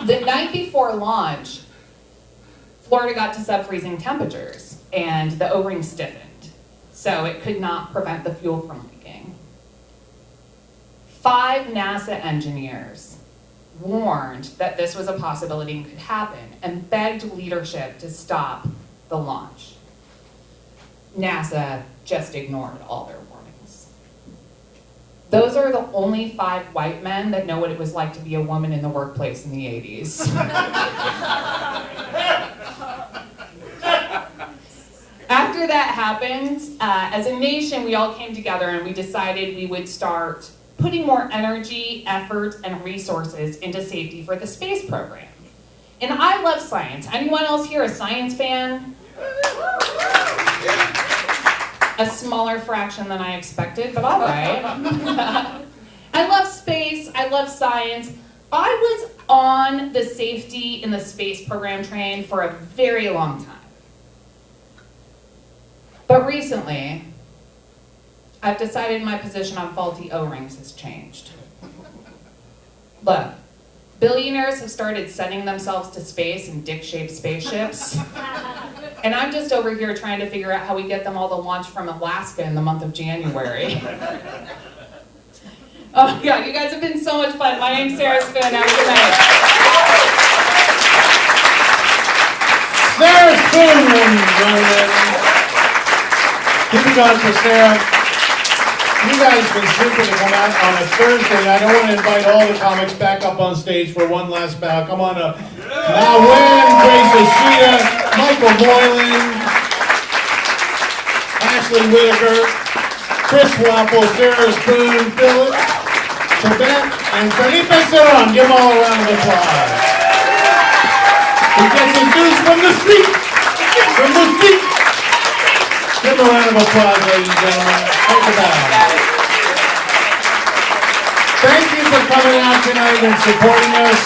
The night before launch, Florida got to sub-freezing temperatures, and the O-ring stiffened, so it could not prevent the fuel from leaking. 5 NASA engineers warned that this was a possibility and could happen, and begged leadership to stop the launch. NASA just ignored all their warnings. Those are the only 5 white men that know what it was like to be a woman in the workplace in the 80s. After that happened, as a nation, we all came together and we decided we would start putting more energy, effort, and resources into safety for the space program. And I love science. Anyone else here a science fan? A smaller fraction than I expected, but all right. I love space, I love science. I was on the safety in the space program train for a very long time. But recently, have decided my position on faulty O-rings has changed. Look, billionaires have started sending themselves to space in dick-shaped spaceships. And I'm just over here trying to figure out how we get them all to launch from Alaska in the month of January. Oh yeah, you guys have been so much fun. My name's Sarah Spoon. Have a good night. Sarah Spoon, ladies and gentlemen. Keep it going for Sarah. You guys have been super to come out on a Thursday night. I want to invite all the comics back up on stage for one last bow. Come on up. Now, Wynn, Grace Ashita, Michael Moylan, Ashley Whitaker, Chris Waffle, Sarah Spoon, Philip, Tibet, and Felipe Cerron. Give them all a round of applause. He gets his news from the street. From the street. Give them a round of applause, ladies and gentlemen. Take a bow. Thank you for coming out tonight and supporting us.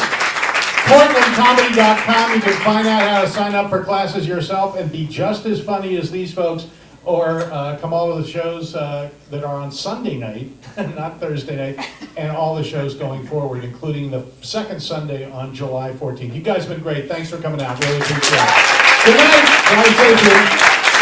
PortlandComedy.com. You can find out how to sign up for classes yourself and be just as funny as these folks, or come all of the shows that are on Sunday night, not Thursday night, and all the shows going forward, including the second Sunday on July 14th. You guys have been great. Thanks for coming out. Really appreciate it. Good night. Drive safely.